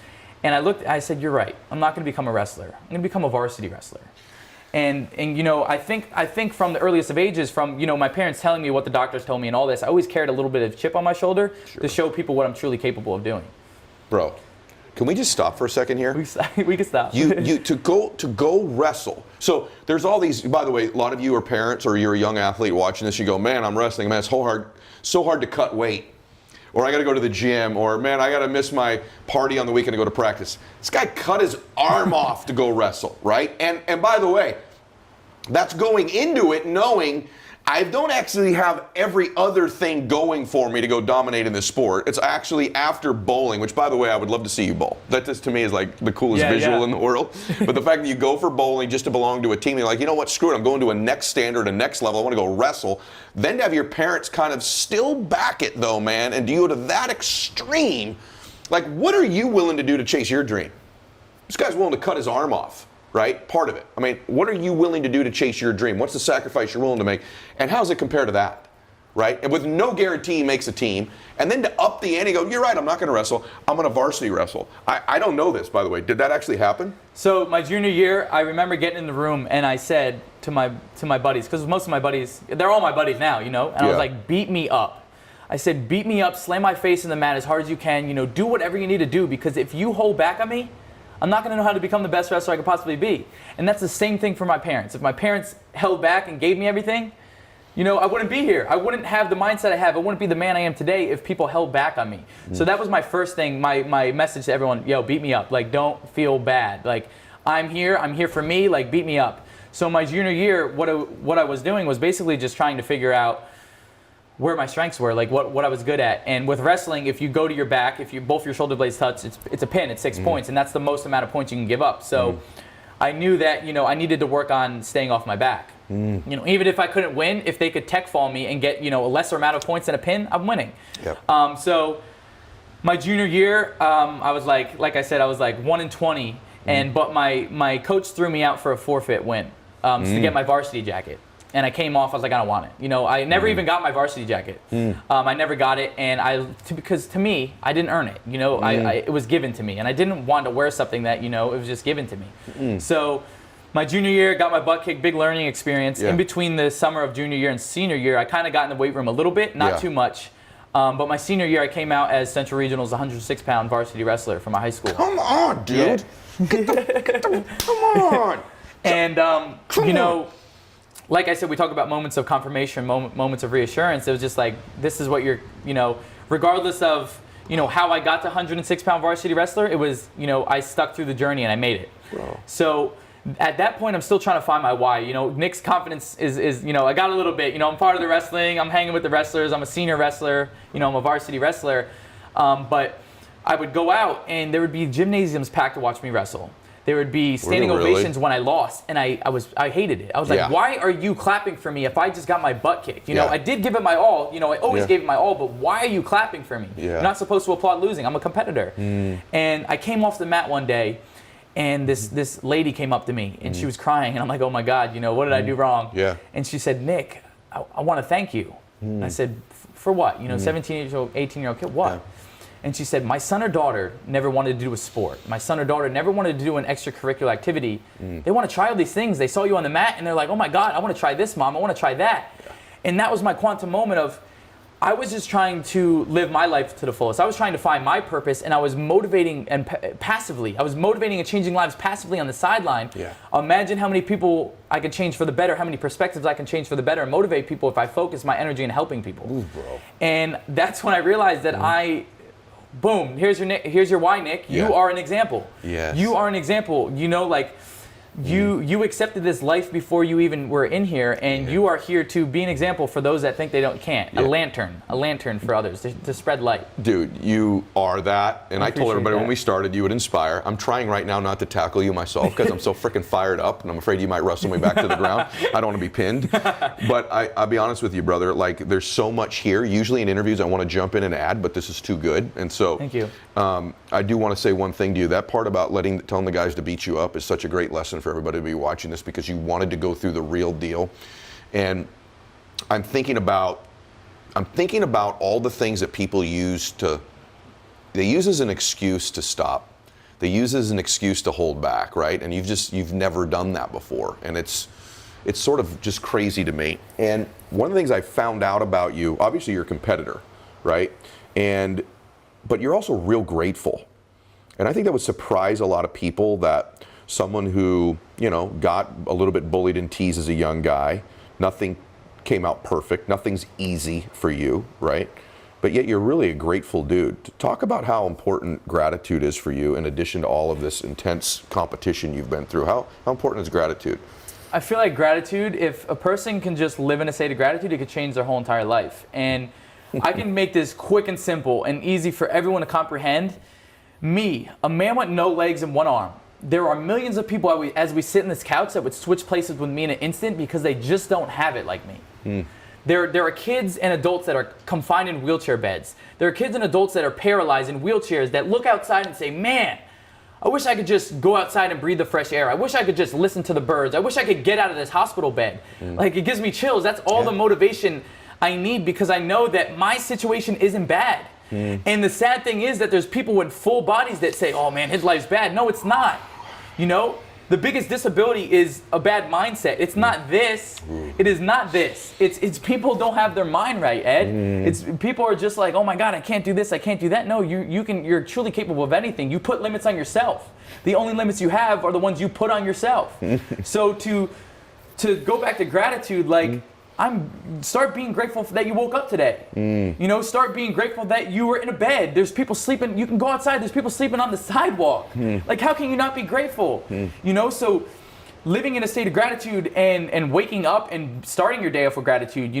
And I said, you're right. I'm not going to become a wrestler. I'm going to become a varsity wrestler. And I think from the earliest of ages, from, my parents telling me what the doctors told me and all this, I always carried a little bit of chip on my shoulder to show people what I'm truly capable of doing. Bro, can we just stop for a second here? We can stop. You to go wrestle. So there's all these. By the way, a lot of you are parents or you're a young athlete watching this. You go, man, I'm wrestling. Man, it's so hard to cut weight, or I got to go to the gym, or man, I got to miss my party on the weekend to go to practice. This guy cut his arm off to go wrestle, right? And by the way, that's going into it knowing I don't actually have every other thing going for me to go dominate in this sport. It's actually after bowling, which, by the way, I would love to see you bowl. That just, to me, is like the coolest visual in the world. But the fact that you go for bowling just to belong to a team, you're like, you know what, screw it, I'm going to a next standard, a next level, I want to go wrestle. Then to have your parents kind of still back it, though, man, and to go to that extreme, like, what are you willing to do to chase your dream? This guy's willing to cut his arm off. Right? Part of it. I mean, what are you willing to do to chase your dream? What's the sacrifice you're willing to make? And how does it compare to that? Right? And with no guarantee he makes a team. And then to up the ante, go, you're right, I'm not going to wrestle. I'm going to varsity wrestle. I don't know this, by the way. Did that actually happen? So my junior year, I remember getting in the room and I said to my buddies, because most of my buddies, they're all my buddies now, and I was like, beat me up. I said, beat me up, slam my face in the mat as hard as you can, do whatever you need to do, because if you hold back on me, I'm not going to know how to become the best wrestler I could possibly be. And that's the same thing for my parents. If my parents held back and gave me everything, I wouldn't be here. I wouldn't have the mindset I have. I wouldn't be the man I am today if people held back on me. So that was my first thing, my message to everyone, beat me up. Like, don't feel bad. Like, I'm here for me, like, beat me up. So my junior year, what I was doing was basically just trying to figure out where my strengths were, like what I was good at. And with wrestling, if you go to your back, if both your shoulder blades touch, it's a pin, it's 6 points, and that's the most amount of points you can give up. So I knew that, I needed to work on staying off my back. Even if I couldn't win, if they could tech fall me and get, a lesser amount of points than a pin, I'm winning. Yep. So my junior year, I was like I said, I was like 1-20, but my coach threw me out for a forfeit win to get my varsity jacket. And I came off, I was like, I don't want it. I never even got my varsity jacket. I never got it, and because to me, I didn't earn it. It was given to me, and I didn't want to wear something that, it was just given to me. So my junior year, got my butt kicked, big learning experience. In between the summer of junior year and senior year, I kind of got in the weight room a little bit, not too much. But my senior year, I came out as Central Regional's 106-pound varsity wrestler from my high school. Come on, dude. Come on. And, like I said, we talk about moments of confirmation, moments of reassurance. It was just like, this is what you're, regardless of, how I got to 106-pound varsity wrestler, it was, I stuck through the journey and I made it. Bro. So at that point, I'm still trying to find my why. Nick's confidence is I got a little bit, I'm part of the wrestling, I'm hanging with the wrestlers, I'm a senior wrestler, I'm a varsity wrestler. But I would go out and there would be gymnasiums packed to watch me wrestle. There would be standing ovations when I lost, and I hated it. I was like, why are you clapping for me if I just got my butt kicked? I did give it my all. I always gave it my all, but why are you clapping for me? You're not supposed to applaud losing. I'm a competitor. And I came off the mat one day, and this lady came up to me, and she was crying, and I'm like, oh my God, what did I do wrong? And she said, Nick, I want to thank you. I said, for what? 17-year-old, 18-year-old kid, what? And she said, my son or daughter never wanted to do a sport. My son or daughter never wanted to do an extracurricular activity. They want to try all these things. They saw you on the mat, and they're like, oh my God, I want to try this, Mom. I want to try that. And that was my quantum moment of, I was just trying to live my life to the fullest. I was trying to find my purpose, and I was motivating and passively. I was motivating and changing lives passively on the sideline. Yeah. Imagine how many people I could change for the better, how many perspectives I can change for the better and motivate people if I focus my energy in helping people. Ooh, bro. And that's when I realized that boom, here's your why, Nick. Yeah. You are an example. Yes. You are an example. You know, like, you accepted this life before you even were in here, and you are here to be an example for those that think they can't. Yeah. A lantern for others to spread light. Dude, you are that. And I told appreciate everybody when that. we started, you would inspire. I'm trying right now not to tackle you myself because I'm so freaking fired up and I'm afraid you might wrestle me back to the ground. I don't want to be pinned. But I'll be honest with you, brother. Like, there's so much here. Usually in interviews, I want to jump in and add, but this is too good. And so Thank you. I do want to say one thing to you. That part about telling the guys to beat you up is such a great lesson for everybody to be watching this, because you wanted to go through the real deal. And I'm thinking about all the things that people use as an excuse to stop. They use as an excuse to hold back, right? And you've never done that before. And it's sort of just crazy to me. And one of the things I found out about you, obviously you're a competitor, right? But you're also real grateful. And I think that would surprise a lot of people, that someone who, got a little bit bullied and teased as a young guy, nothing came out perfect, nothing's easy for you, right? But yet you're really a grateful dude. Talk about how important gratitude is for you, in addition to all of this intense competition you've been through. How important is gratitude? I feel like gratitude, if a person can just live in a state of gratitude, it could change their whole entire life. And I can make this quick and simple and easy for everyone to comprehend. Me, a man with no legs and one arm. There are millions of people as we sit in this couch that would switch places with me in an instant because they just don't have it like me. There are kids and adults that are confined in wheelchair beds. There are kids and adults that are paralyzed in wheelchairs that look outside and say, man, I wish I could just go outside and breathe the fresh air. I wish I could just listen to the birds. I wish I could get out of this hospital bed. Like, it gives me chills. That's all the motivation I need, because I know that my situation isn't bad. And the sad thing is that there's people with full bodies that say, oh man, his life's bad. No, it's not. The biggest disability is a bad mindset. It's not this. It is not this. It's people don't have their mind right, Ed. It's people are just like, oh my God, I can't do this, I can't do that. No, you're truly capable of anything. You put limits on yourself. The only limits you have are the ones you put on yourself. So to go back to gratitude, like, start being grateful that you woke up today. Start being grateful that you were in a bed. There's people sleeping. You can go outside. There's people sleeping on the sidewalk. Like, how can you not be grateful? So living in a state of gratitude and waking up and starting your day off with gratitude,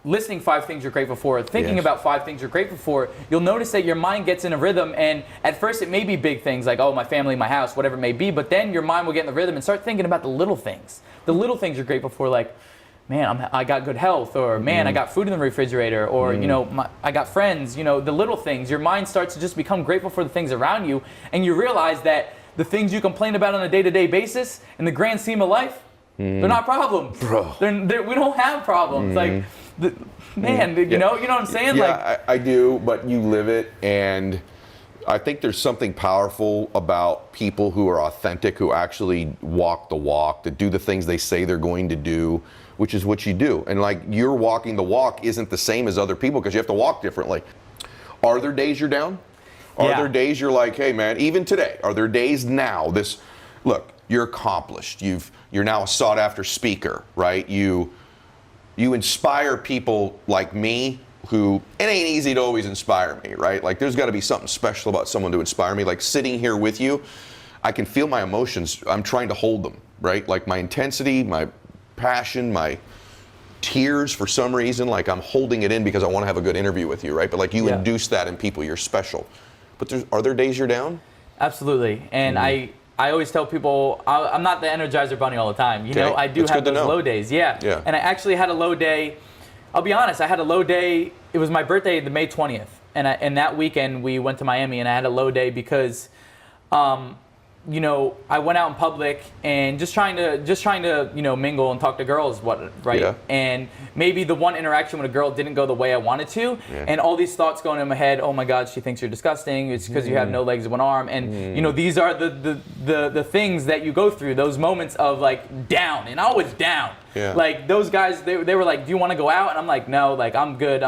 listing 5 things you're grateful for, thinking about 5 things you're grateful for, you'll notice that your mind gets in a rhythm. And at first it may be big things like, oh, my family, my house, whatever it may be. But then your mind will get in the rhythm and start thinking about the little things. The little things you're grateful for, like, man, I got good health, or man, I got food in the refrigerator, or I got friends. The little things. Your mind starts to just become grateful for the things around you, and you realize that the things you complain about on a day-to-day basis, in the grand scheme of life, they're not problems. Bro. We don't have problems. Like, you know what I'm saying? Yeah, I do, but you live it, and I think there's something powerful about people who are authentic, who actually walk the walk, that do the things they say they're going to do, which is what you do. And like, you're walking the walk isn't the same as other people, because you have to walk differently. Are there days you're down? Are there days you're like, hey man, even today, are there days now, look, you're accomplished. You're now a sought after speaker, right? You inspire people like me, who, it ain't easy to always inspire me, right? Like, there's gotta be something special about someone to inspire me. Like, sitting here with you, I can feel my emotions. I'm trying to hold them, right? Like, my intensity, my passion, my tears, for some reason, like, I'm holding it in because I want to have a good interview with you, right? But like, you induce that in people. You're special. But are there days you're down? Absolutely. And I always tell people, I'm not the Energizer Bunny all the time. I do have those low days. Yeah. And I actually had a low day. I'll be honest, I had a low day. It was my birthday, the May 20th. And that weekend we went to Miami, and I had a low day because you know, I went out in public and just trying to, you know, mingle and talk to girls, right? Yeah. And maybe the one interaction with a girl didn't go the way I wanted to, and all these thoughts going in my head. Oh my God, she thinks you're disgusting. It's because you have no legs and one arm, and you know, these are the things that you go through. Those moments of like down, and I was down. Yeah. Like those guys, they were like, "Do you want to go out?" And I'm like, "No, like I'm good.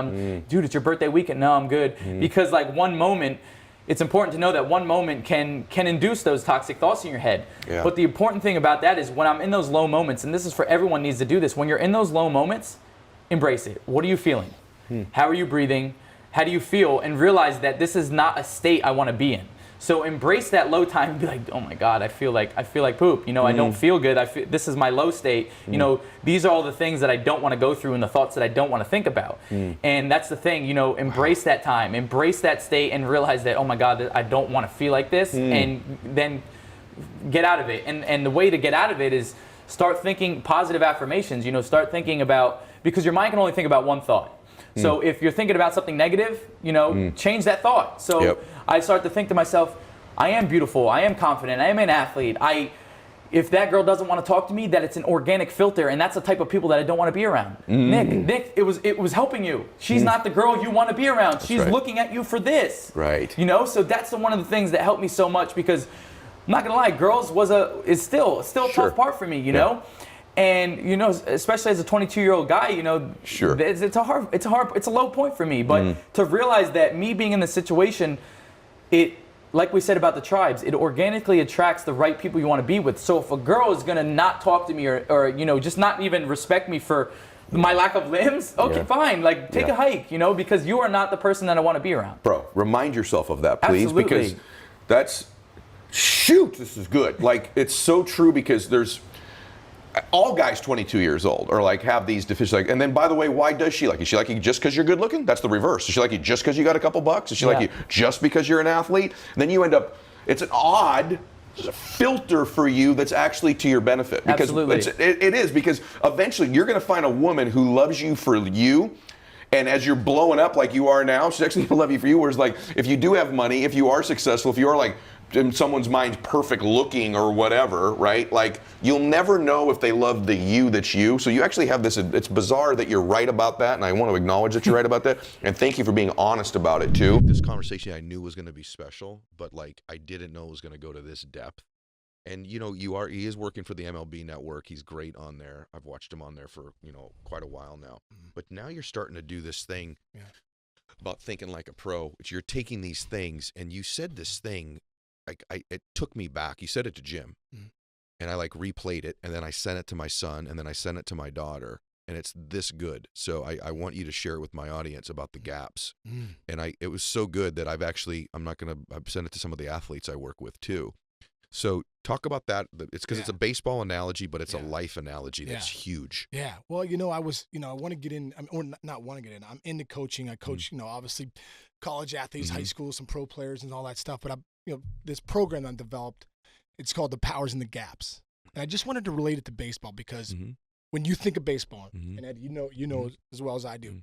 Dude, it's your birthday weekend. No, I'm good." Because like one moment. It's important to know that one moment can induce those toxic thoughts in your head. Yeah. But the important thing about that is when I'm in those low moments, and this is for everyone needs to do this, when you're in those low moments, embrace it. What are you feeling? How are you breathing? How do you feel? And realize that this is not a state I want to be in. So embrace that low time and be like, oh my God, I feel like poop. You know, I don't feel good. This is my low state. You know, these are all the things that I don't want to go through and the thoughts that I don't want to think about. And that's the thing, you know, embrace that time, embrace that state and realize that, oh my God, I don't want to feel like this, and then get out of it. And the way to get out of it is start thinking positive affirmations, you know, start thinking about, because your mind can only think about one thought. So if you're thinking about something negative, you know, change that thought. So I start to think to myself, I am beautiful, I am confident, I am an athlete. If that girl doesn't want to talk to me, that it's an organic filter, and that's the type of people that I don't want to be around. Nick, it was helping you. She's not the girl you want to be around. She's looking at you for this. Right. You know, so that's one of the things that helped me so much, because I'm not gonna lie, girls is still a tough part for me, you know? And you know, especially as a 22-year-old guy, you know, it's a low point for me. But to realize that me being in this situation, it, like we said about the tribes, it organically attracts the right people you want to be with. So if a girl is gonna not talk to me or you know, just not even respect me for my lack of limbs, okay, fine, like take a hike, you know, because you are not the person that I want to be around. Bro, remind yourself of that, please. Absolutely. Because that's, shoot, this is good. Like, it's so true, because there's, all guys 22 years old are like, have these deficiencies. Like, and then, by the way, why does she like you? Is she like you just because you're good looking? That's the reverse. Is she like you just because you got a couple bucks? Is she like you just because you're an athlete? And then you end up, it's an odd filter for you that's actually to your benefit. Because it is, because eventually you're going to find a woman who loves you for you. And as you're blowing up like you are now, she's actually going to love you for you. Whereas, like, if you do have money, if you are successful, if you are like, in someone's mind, perfect looking or whatever, right? Like, you'll never know if they love the you that's you. So you actually have this, it's bizarre that you're right about that, and I want to acknowledge that you're right about that. And thank you for being honest about it too. This conversation I knew was going to be special, but like I didn't know it was going to go to this depth. And you know, he is working for the MLB Network. He's great on there. I've watched him on there for, you know, quite a while now. But now you're starting to do this thing about thinking like a pro. You're taking these things, and you said this thing, like it took me back. You said it to Jim, and I like replayed it, and then I sent it to my son, and then I sent it to my daughter, and it's this good. So I want you to share it with my audience about the gaps. And it was so good that I've sent it to some of the athletes I work with too. So talk about that. It's because it's a baseball analogy, but it's a life analogy that's huge. Yeah. Well, you know, I want to get in, or not want to get in. I'm into coaching. I coach, you know, obviously college athletes, high school, some pro players and all that stuff. But you know, this program I developed, it's called The Powers and the Gaps. And I just wanted to relate it to baseball, because when you think of baseball, and Ed, you know as well as I do,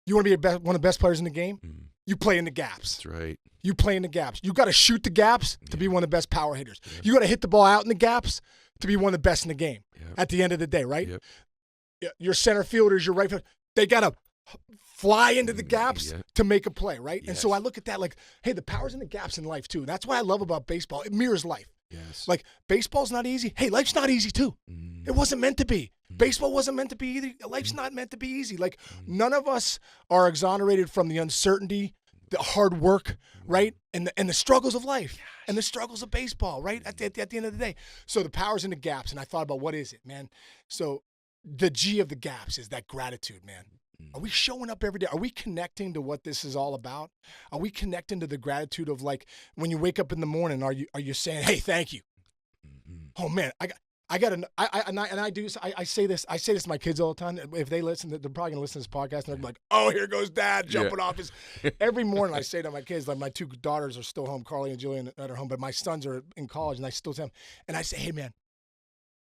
you want to be one of the best players in the game, you play in the gaps. That's right. You play in the gaps. You got to shoot the gaps to be one of the best power hitters. You got to hit the ball out in the gaps to be one of the best in the game at the end of the day, right? Your center fielders, your right fielder, they got to fly into the gaps to make a play, right? And so I look at that like, hey, the power's in the gaps in life too. That's what I love about baseball. It mirrors life. Like, baseball's not easy. Hey, life's not easy too. It wasn't meant to be. Baseball wasn't meant to be either. Life's not meant to be easy. Like, none of us are exonerated from the uncertainty, the hard work, right? And the struggles of life and the struggles of baseball, right? At the end of the day. So the power's in the gaps. And I thought about, what is it, man? So the G of the gaps is that gratitude, man. Are we showing up every day? Are we connecting to what this is all about? Are we connecting to the gratitude of, like, when you wake up in the morning, are you saying, hey, thank you? Oh man, I say this to my kids all the time. If they listen, they're probably gonna listen to this podcast and they're like, oh, here goes Dad jumping off his. Every morning I say to my kids, like, my two daughters are still home, Carly and Julian at home, but my sons are in college, and I still tell them, and I say, hey man,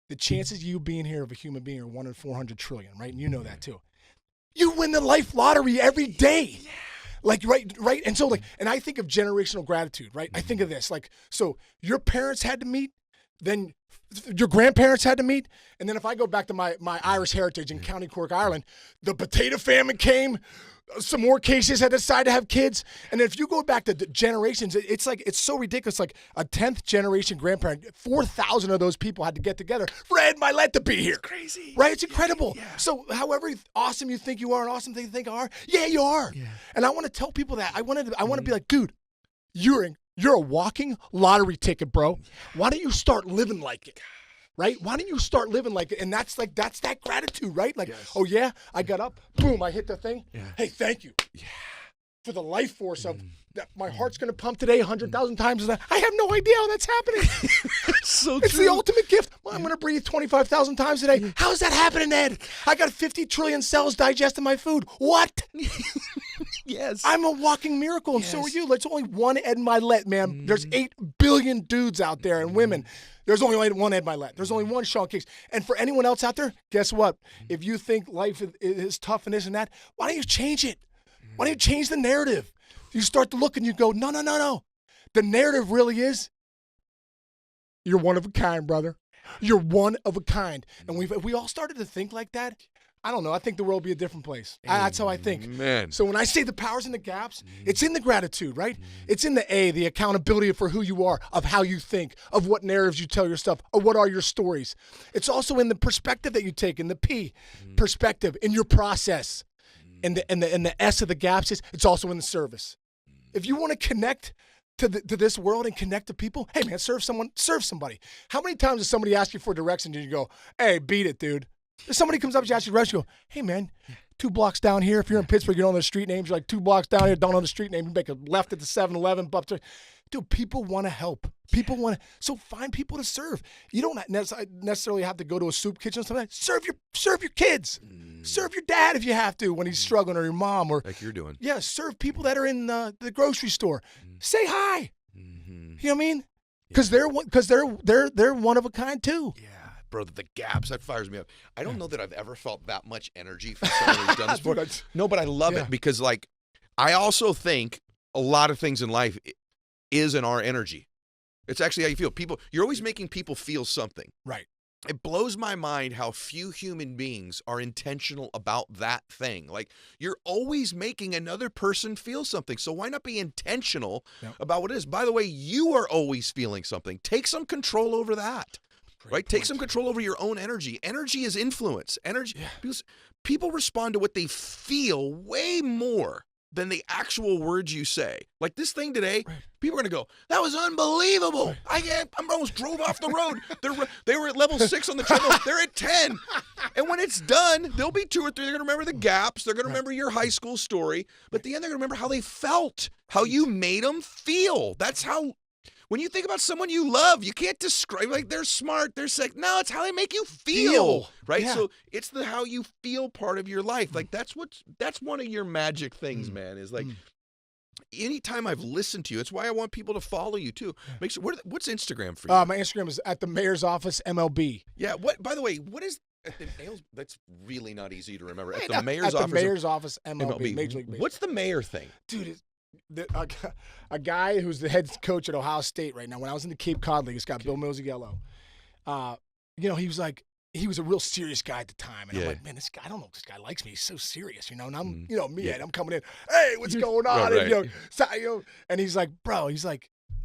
the chances of you being here of a human being are 1 in 400 trillion, right? And you know that too. You win the life lottery every day. Like, right. And so, like, and I think of generational gratitude, right? I think of this, like, so your parents had to meet, then your grandparents had to meet, and then if I go back to my Irish heritage in County Cork, Ireland, the potato famine came, some more cases had decided to have kids, and if you go back to generations, it's like, it's so ridiculous. Like a 10th generation grandparent, 4,000 of those people had to get together for Ed Mylett to be here. It's crazy, right? It's incredible. Yeah. So however awesome you think you are and awesome thing you think you are, yeah, you are. Yeah. And I want to tell people that. I want to be like, dude, you're a walking lottery ticket, bro. Why don't you start living like it? Right? Why don't you start living like it? And that's that gratitude, right? Like, oh yeah, I got up, boom, I hit the thing. Yeah. Hey, thank you. Yeah. For the life force of that my heart's gonna pump today 100,000 times. I have no idea how that's happening. It's the ultimate gift. Well, I'm gonna breathe 25,000 times today. How's that happening, Ed? I got 50 trillion cells digesting my food. What? Yes. I'm a walking miracle, and so are you. There's only one Ed Mylett, man. There's 8 billion dudes out there and women. There's only one Ed Mylett. There's only one Sean Kicks. And for anyone else out there, guess what? If you think life is tough and this and that, why don't you change it? Why don't you change the narrative? You start to look and you go, no. The narrative really is, you're one of a kind, brother. You're one of a kind. And if we all started to think like that, I don't know. I think the world would be a different place. That's how I think. Man. So when I say the power's in the gaps, it's in the gratitude, right? It's in the accountability for who you are, of how you think, of what narratives you tell yourself, of what are your stories. It's also in the perspective that you take, in the P, perspective, in your process. And the S of the gaps is, it's also in the service. If you want to connect to this world and connect to people, hey man, serve somebody. How many times does somebody ask you for directions and you go, hey, beat it, dude? If somebody comes up to you, asks you directions, you go, hey man, 2 blocks down here. If you're in Pittsburgh, you don't know the street names. You're like 2 blocks down here, don't know the street name. You make a left at the 7-Eleven. Dude, people want to help. People want to. So find people to serve. You don't necessarily have to go to a soup kitchen or something like that. Serve your kids. Serve your dad if you have to when he's struggling, or your mom, or like you're doing. Yeah, serve people that are in the grocery store. Say hi. You know what I mean? Because they're one of a kind too. Yeah. Bro, the gaps, that fires me up. I don't know that I've ever felt that much energy from someone who's done this before. No, but I love it because, like, I also think a lot of things in life is in our energy. It's actually how you feel. You're always making people feel something. Right. It blows my mind how few human beings are intentional about that thing. Like, you're always making another person feel something. So why not be intentional about what it is? By the way, you are always feeling something. Take some control over that. Right? Take some control over your own energy. Energy is influence. Energy. Yeah. People respond to what they feel way more than the actual words you say. Like this thing today, people are going to go, that was unbelievable. I almost drove off the road. They were at level 6 on the treadmill. They're at 10. And when it's done, there'll be 2 or 3. They're going to remember the gaps. They're going to remember your high school story. But at the end, they're going to remember how they felt, how you made them feel. That's how... When you think about someone you love, you can't describe, like, they're smart, they're sick. No, it's how they make you feel, right? Yeah. So it's the how you feel part of your life. Like, that's one of your magic things, man, is like, anytime I've listened to you, it's why I want people to follow you too. Make sure, what's Instagram for you? My Instagram is at the Mayor's Office MLB. Yeah. By the way, what is... That's really not easy to remember. At the Mayor's Office. At the Mayor's Office MLB. Major League Baseball. What's the mayor thing? Dude, a guy who's the head coach at Ohio State right now. When I was in the Cape Cod League, it's got Bill Mosiello. He was a real serious guy at the time, and I'm like, man, this guy, I don't know if this guy likes me. He's so serious, and I'm, and I'm coming in, hey, what's going on? Right. And he's like, bro,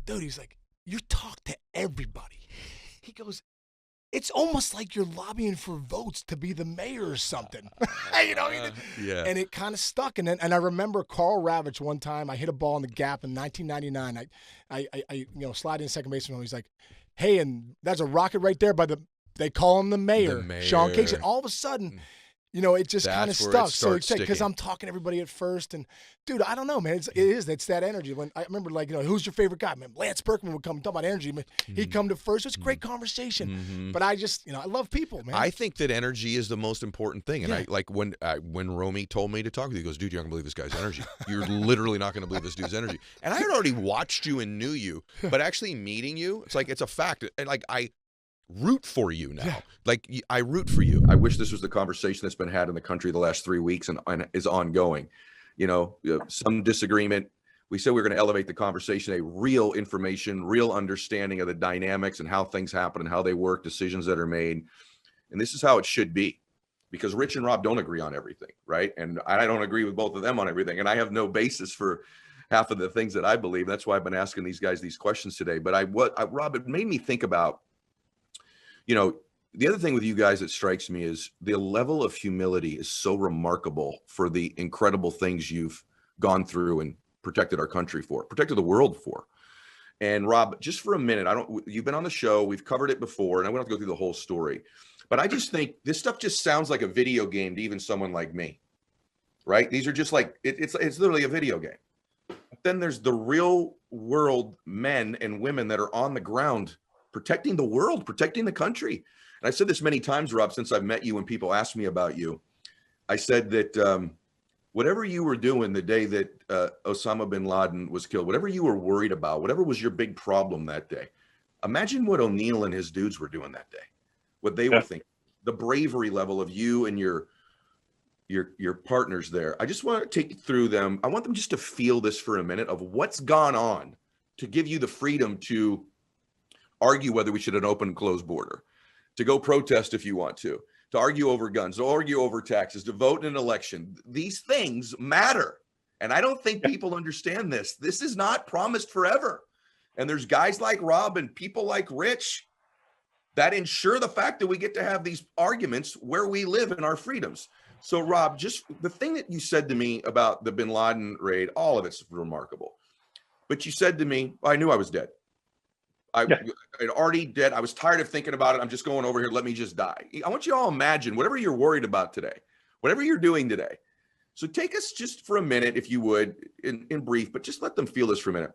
dude, you talk to everybody. He goes, it's almost like you're lobbying for votes to be the mayor or something. Yeah. And it kind of stuck. And I remember Carl Ravitch one time, I hit a ball in the gap in 1999. I slide in second baseman. He's like, hey, and that's a rocket right there they call him the mayor. Sean Cakes. And all of a sudden, it just kind of stuck. So because I'm talking to everybody at first, and dude, I don't know, man. It's that energy. When I remember, who's your favorite guy? Man, Lance Berkman would come and talk about energy. He'd come to first. It's a great conversation. But I just, I love people, man. I think that energy is the most important thing. And I like when Romy told me to talk with you, he goes, dude, you're not gonna believe this guy's energy. You're literally not gonna believe this dude's energy. And I had already watched you and knew you, but actually meeting you, it's like, it's a fact. And like, I root for you now. Yeah. Like, I root for you. I wish this was the conversation that's been had in the country the last 3 weeks and is ongoing. some disagreement. We said we were going to elevate the conversation, a real information, real understanding of the dynamics and how things happen and how they work, decisions that are made. And this is how it should be, because Rich and Rob don't agree on everything, right? And I don't agree with both of them on everything. And I have no basis for half of the things that I believe. That's why I've been asking these guys these questions today. But Rob, it made me think about, the other thing with you guys that strikes me is the level of humility is so remarkable for the incredible things you've gone through and protected our country for, protected the world for. And Rob, just for a minute, you've been on the show, we've covered it before, and I won't have to go through the whole story, but I just think this stuff just sounds like a video game to even someone like me, right? These are just like, it's literally a video game. But then there's the real world men and women that are on the ground protecting the world, protecting the country. And I said this many times, Rob, since I've met you, when people ask me about you, I said that whatever you were doing the day that Osama bin Laden was killed, whatever you were worried about, whatever was your big problem that day, imagine what O'Neill and his dudes were doing that day, what they were thinking, the bravery level of you and your partners there. I just want to take you through them. I want them just to feel this for a minute of what's gone on to give you the freedom to argue whether we should have an open and closed border, to go protest if you want to argue over guns, to argue over taxes, to vote in an election. These things matter. And I don't think people understand this. This is not promised forever. And there's guys like Rob and people like Rich that ensure the fact that we get to have these arguments where we live in our freedoms. So Rob, just the thing that you said to me about the bin Laden raid, all of it's remarkable. But you said to me, I knew I was dead. I'd already dead. I was tired of thinking about it. I'm just going over here. Let me just die. I want you all to imagine whatever you're worried about today, whatever you're doing today. So take us just for a minute, if you would, in brief, but just let them feel this for a minute.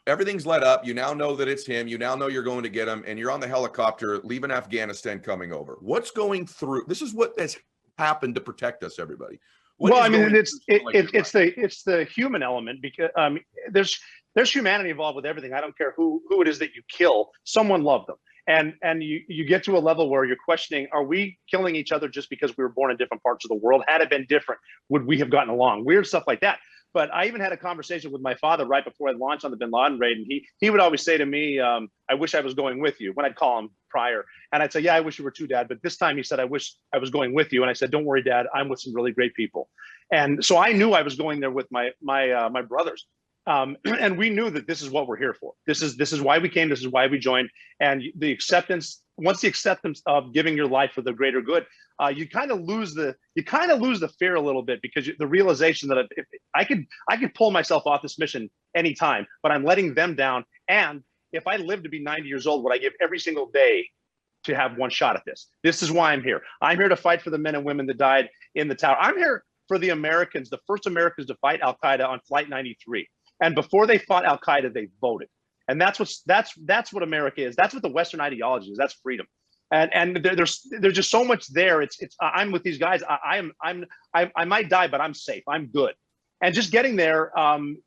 Everything's let up. You now know that it's him. You now know you're going to get him, and you're on the helicopter leaving Afghanistan coming over. What's going through? This is what has happened to protect us, everybody. Well, I mean, it's the human element, because there's humanity involved with everything. I don't care who it is that you kill. Someone loved them, and you get to a level where you're questioning: are we killing each other just because we were born in different parts of the world? Had it been different, would we have gotten along? Weird stuff like that. But I even had a conversation with my father right before I launched on the bin Laden raid, and he would always say to me, "I wish I was going with you." When I'd call him prior, and I'd say, "Yeah, I wish you were too, Dad." But this time he said, "I wish I was going with you." And I said, "Don't worry, Dad. I'm with some really great people." And so I knew I was going there with my brothers, and we knew that this is what we're here for. This is why we came. This is why we joined. And the acceptance, once the acceptance of giving your life for the greater good, you kind of lose the fear a little bit, because the realization that if I could pull myself off this mission anytime, but I'm letting them down. And if I live to be 90 years old, would I give every single day to have one shot at this? This is why I'm here. I'm here to fight for the men and women that died in the tower. I'm here for the Americans, the first Americans to fight Al Qaeda on Flight 93. And before they fought Al Qaeda, they voted. And that's what America is. That's what the Western ideology is. That's freedom. And there's just so much there. I'm with these guys. I might die, but I'm safe. I'm good. And just getting there,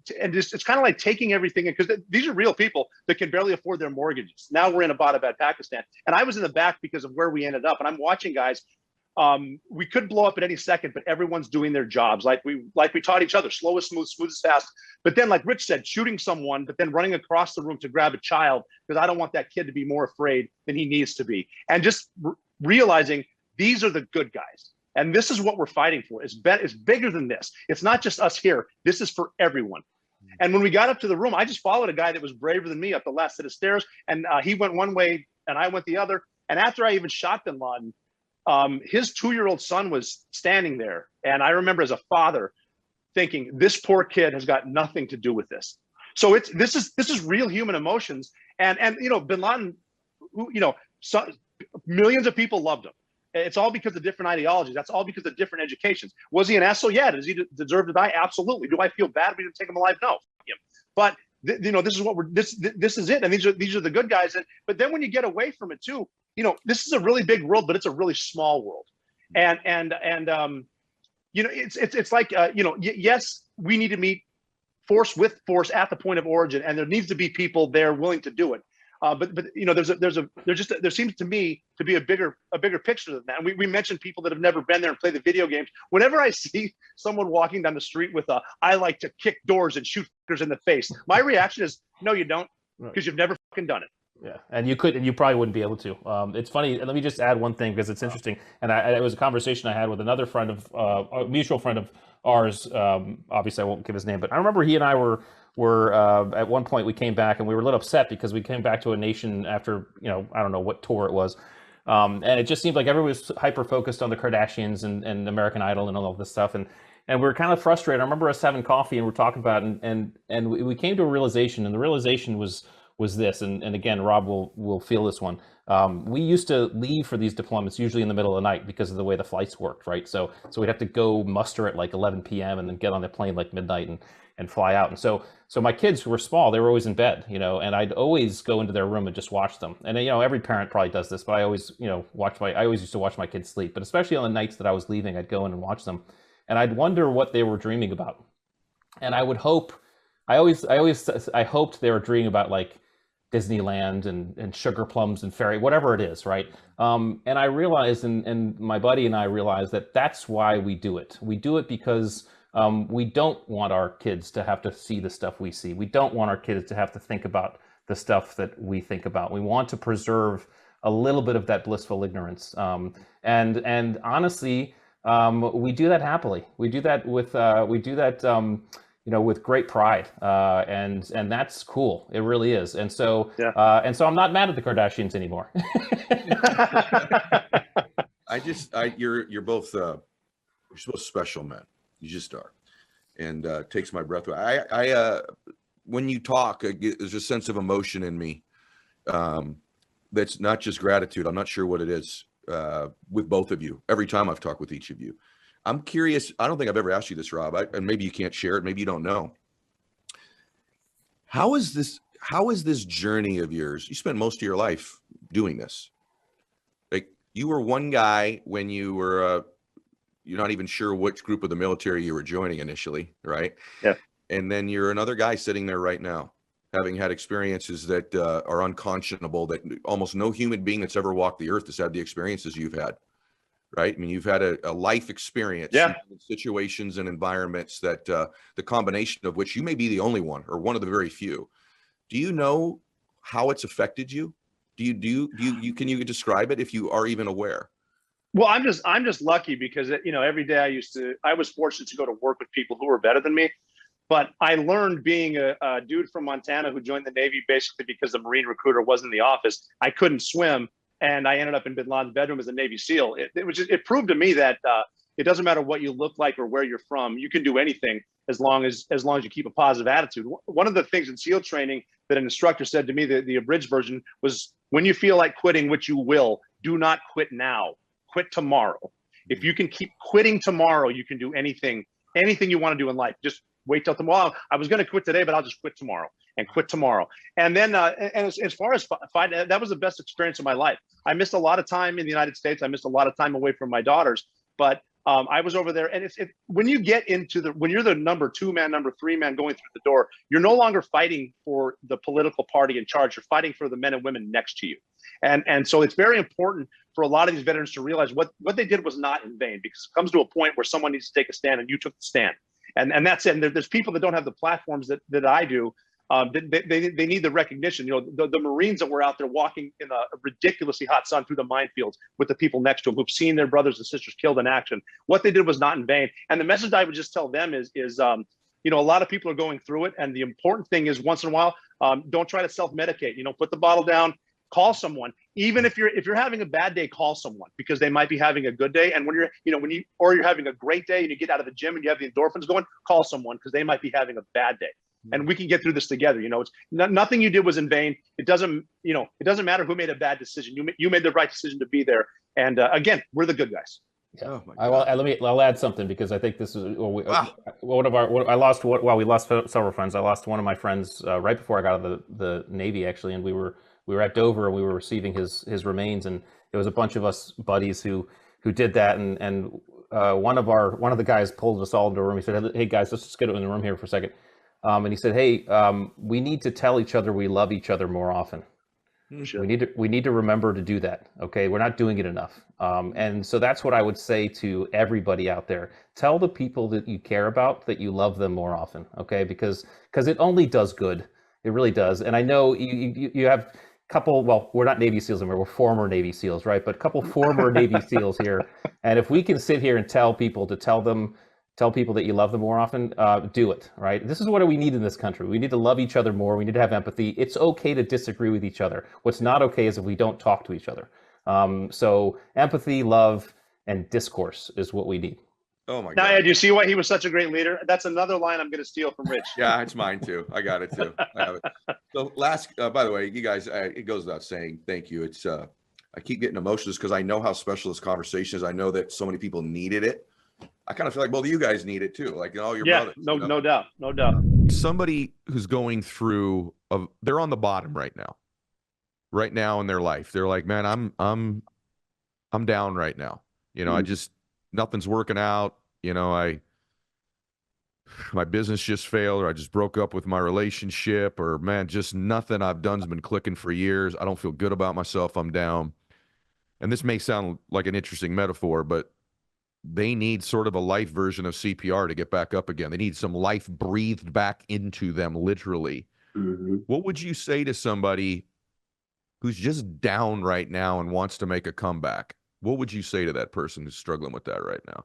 it's kind of like taking everything in, because these are real people that can barely afford their mortgages. Now we're in Abbottabad, Pakistan, and I was in the back because of where we ended up. And I'm watching guys. We could blow up at any second, but everyone's doing their jobs like we taught each other: slow is smooth, smooth is fast. But then, like Rich said, shooting someone, but then running across the room to grab a child, because I don't want that kid to be more afraid than he needs to be. And just realizing these are the good guys. And this is what we're fighting for. It's bigger than this. It's not just us here. This is for everyone. And when we got up to the room, I just followed a guy that was braver than me up the last set of stairs. And he went one way and I went the other. And after I even shot bin Laden, his 2-year-old son was standing there. And I remember as a father thinking, this poor kid has got nothing to do with this. So this is real human emotions. And bin Laden, millions of people loved him. It's all because of different ideologies. That's all because of different educations. Was he an asshole? Yeah. Does he deserve to die? Absolutely. Do I feel bad we didn't take him alive? No. But this is what this is it. And these are the good guys. But then when you get away from it too, this is a really big world, but it's a really small world. And it's like, yes, we need to meet force with force at the point of origin, and there needs to be people there willing to do it. But you know, there seems to me to be a bigger picture than that. And we mentioned people that have never been there and play the video games. Whenever I see someone walking down the street with I like to kick doors and shoot fuckers in the face, my reaction is, no, you don't, because you've never fucking done it. Yeah, and you probably wouldn't be able to. It's funny. Let me just add one thing because it's interesting. And it was a conversation I had with another friend of a mutual friend of ours. Obviously, I won't give his name, but I remember he and I were at one point we came back and we were a little upset because we came back to a nation after, you know, I don't know what tour it was. And it just seemed like everyone was hyper focused on the Kardashians and American Idol and all of this stuff. And we were kind of frustrated. I remember us having coffee and we're talking about it, and we came to a realization, and the realization was this, and again, Rob will feel this one. We used to leave for these deployments usually in the middle of the night because of the way the flights worked, right? So we'd have to go muster at like 11 p.m. and then get on the plane like midnight and fly out. And so my kids who were small, they were always in bed, you know, and I'd always go into their room and just watch them. And you know, every parent probably does this, but I always, you know, I always used to watch my kids sleep, but especially on the nights that I was leaving, I'd go in and watch them, and I'd wonder what they were dreaming about. And I would hope, I hoped they were dreaming about like Disneyland and sugar plums and fairy, whatever it is, right? And I realized, and my buddy and I realized that that's why we do it. We do it because we don't want our kids to have to see the stuff we see. We don't want our kids to have to think about the stuff that we think about. We want to preserve a little bit of that blissful ignorance. And honestly, we do that happily. We do that with you know, with great pride, and that's cool. It really is. And so, and so I'm not mad at the Kardashians anymore. You're both special men. You just are, and takes my breath away. I when you talk, there's a sense of emotion in me. That's not just gratitude. I'm not sure what it is with both of you. Every time I've talked with each of you. I'm curious. I don't think I've ever asked you this, Rob, and maybe you can't share it. Maybe you don't know. How is this journey of yours? You spent most of your life doing this. Like, you were one guy when you were, you're not even sure which group of the military you were joining initially, right? Yeah. And then you're another guy sitting there right now, having had experiences that are unconscionable, that almost no human being that's ever walked the earth has had the experiences you've had. Right? I mean, you've had a life experience in situations and environments that the combination of which you may be the only one or one of the very few. Do you know how it's affected you? Can you describe it if you are even aware? Well, I'm just lucky because, you know, every day I was fortunate to go to work with people who were better than me. But I learned being a dude from Montana who joined the Navy basically because the Marine recruiter wasn't in the office. I couldn't swim. And I ended up in Bin Laden's bedroom as a Navy SEAL. It proved to me that it doesn't matter what you look like or where you're from. You can do anything as long as you keep a positive attitude. One of the things in SEAL training that an instructor said to me, the abridged version, was, when you feel like quitting, which you will, do not quit now. Quit tomorrow. If you can keep quitting tomorrow, you can do anything you want to do in life. Just wait till tomorrow. I was going to quit today, but I'll just quit tomorrow. And quit tomorrow. And then, and as far as fight, that was the best experience of my life. I missed a lot of time in the United States. I missed a lot of time away from my daughters. But I was over there, and when you get into when you're the number 2 man, number 3 man going through the door, you're no longer fighting for the political party in charge. You're fighting for the men and women next to you. And so it's very important for a lot of these veterans to realize what they did was not in vain, because it comes to a point where someone needs to take a stand, and you took the stand. And that's it. And there's people that don't have the platforms that I do. They need the recognition. You know, the Marines that were out there walking in a ridiculously hot sun through the minefields with the people next to them who've seen their brothers and sisters killed in action. What they did was not in vain. And the message I would just tell them is you know, a lot of people are going through it, and the important thing is, once in a while, don't try to self-medicate. You know, put the bottle down, call someone. Even if you're having a bad day, call someone, because they might be having a good day. And when you're having a great day and you get out of the gym and you have the endorphins going, call someone, because they might be having a bad day. And we can get through this together. You know, it's nothing you did was in vain. It doesn't matter who made a bad decision. You made the right decision to be there. And again, we're the good guys. Yeah. I'll add something, because I think this is we lost several friends. I lost one of my friends right before I got out of the Navy, actually, and we were at Dover and we were receiving his remains, and it was a bunch of us buddies who did that, and one of the guys pulled us all into a room. He said, "Hey guys, let's just get in the room here for a second." And he said, "Hey, we need to tell each other we love each other more often." Sure. We need to remember to do that. Okay, we're not doing it enough. And so that's what I would say to everybody out there. Tell the people that you care about that you love them more often. Okay, because it only does good. It really does. And I know you have a couple. Well, we're not Navy SEALs anymore. We're former Navy SEAls, right? But a couple former Navy SEAls here. And if we can sit here and tell people that you love them more often, do it, right? This is what we need in this country. We need to love each other more. We need to have empathy. It's okay to disagree with each other. What's not okay is if we don't talk to each other. So empathy, love, and discourse is what we need. Oh my Now, God. Ed, you see why he was such a great leader? That's another line I'm going to steal from Rich. Yeah, it's mine too. I got it too. I have it. So by the way, you guys, it goes without saying, thank you. It's, I keep getting emotional because I know how special this conversation is. I know that so many people needed it. I kind of feel like both of you guys need it too. Like, all your brothers. No doubt. No doubt. Somebody who's going through, they're on the bottom right now in their life. They're like, man, I'm down right now. I just, nothing's working out. My business just failed, or I just broke up with my relationship, or man, just nothing I've done's been clicking for years. I don't feel good about myself. I'm down. And this may sound like an interesting metaphor, but they need sort of a life version of CPR to get back up again. They need some life breathed back into them, literally. Mm-hmm. What would you say to somebody who's just down right now and wants to make a comeback? What would you say to that person who's struggling with that right now?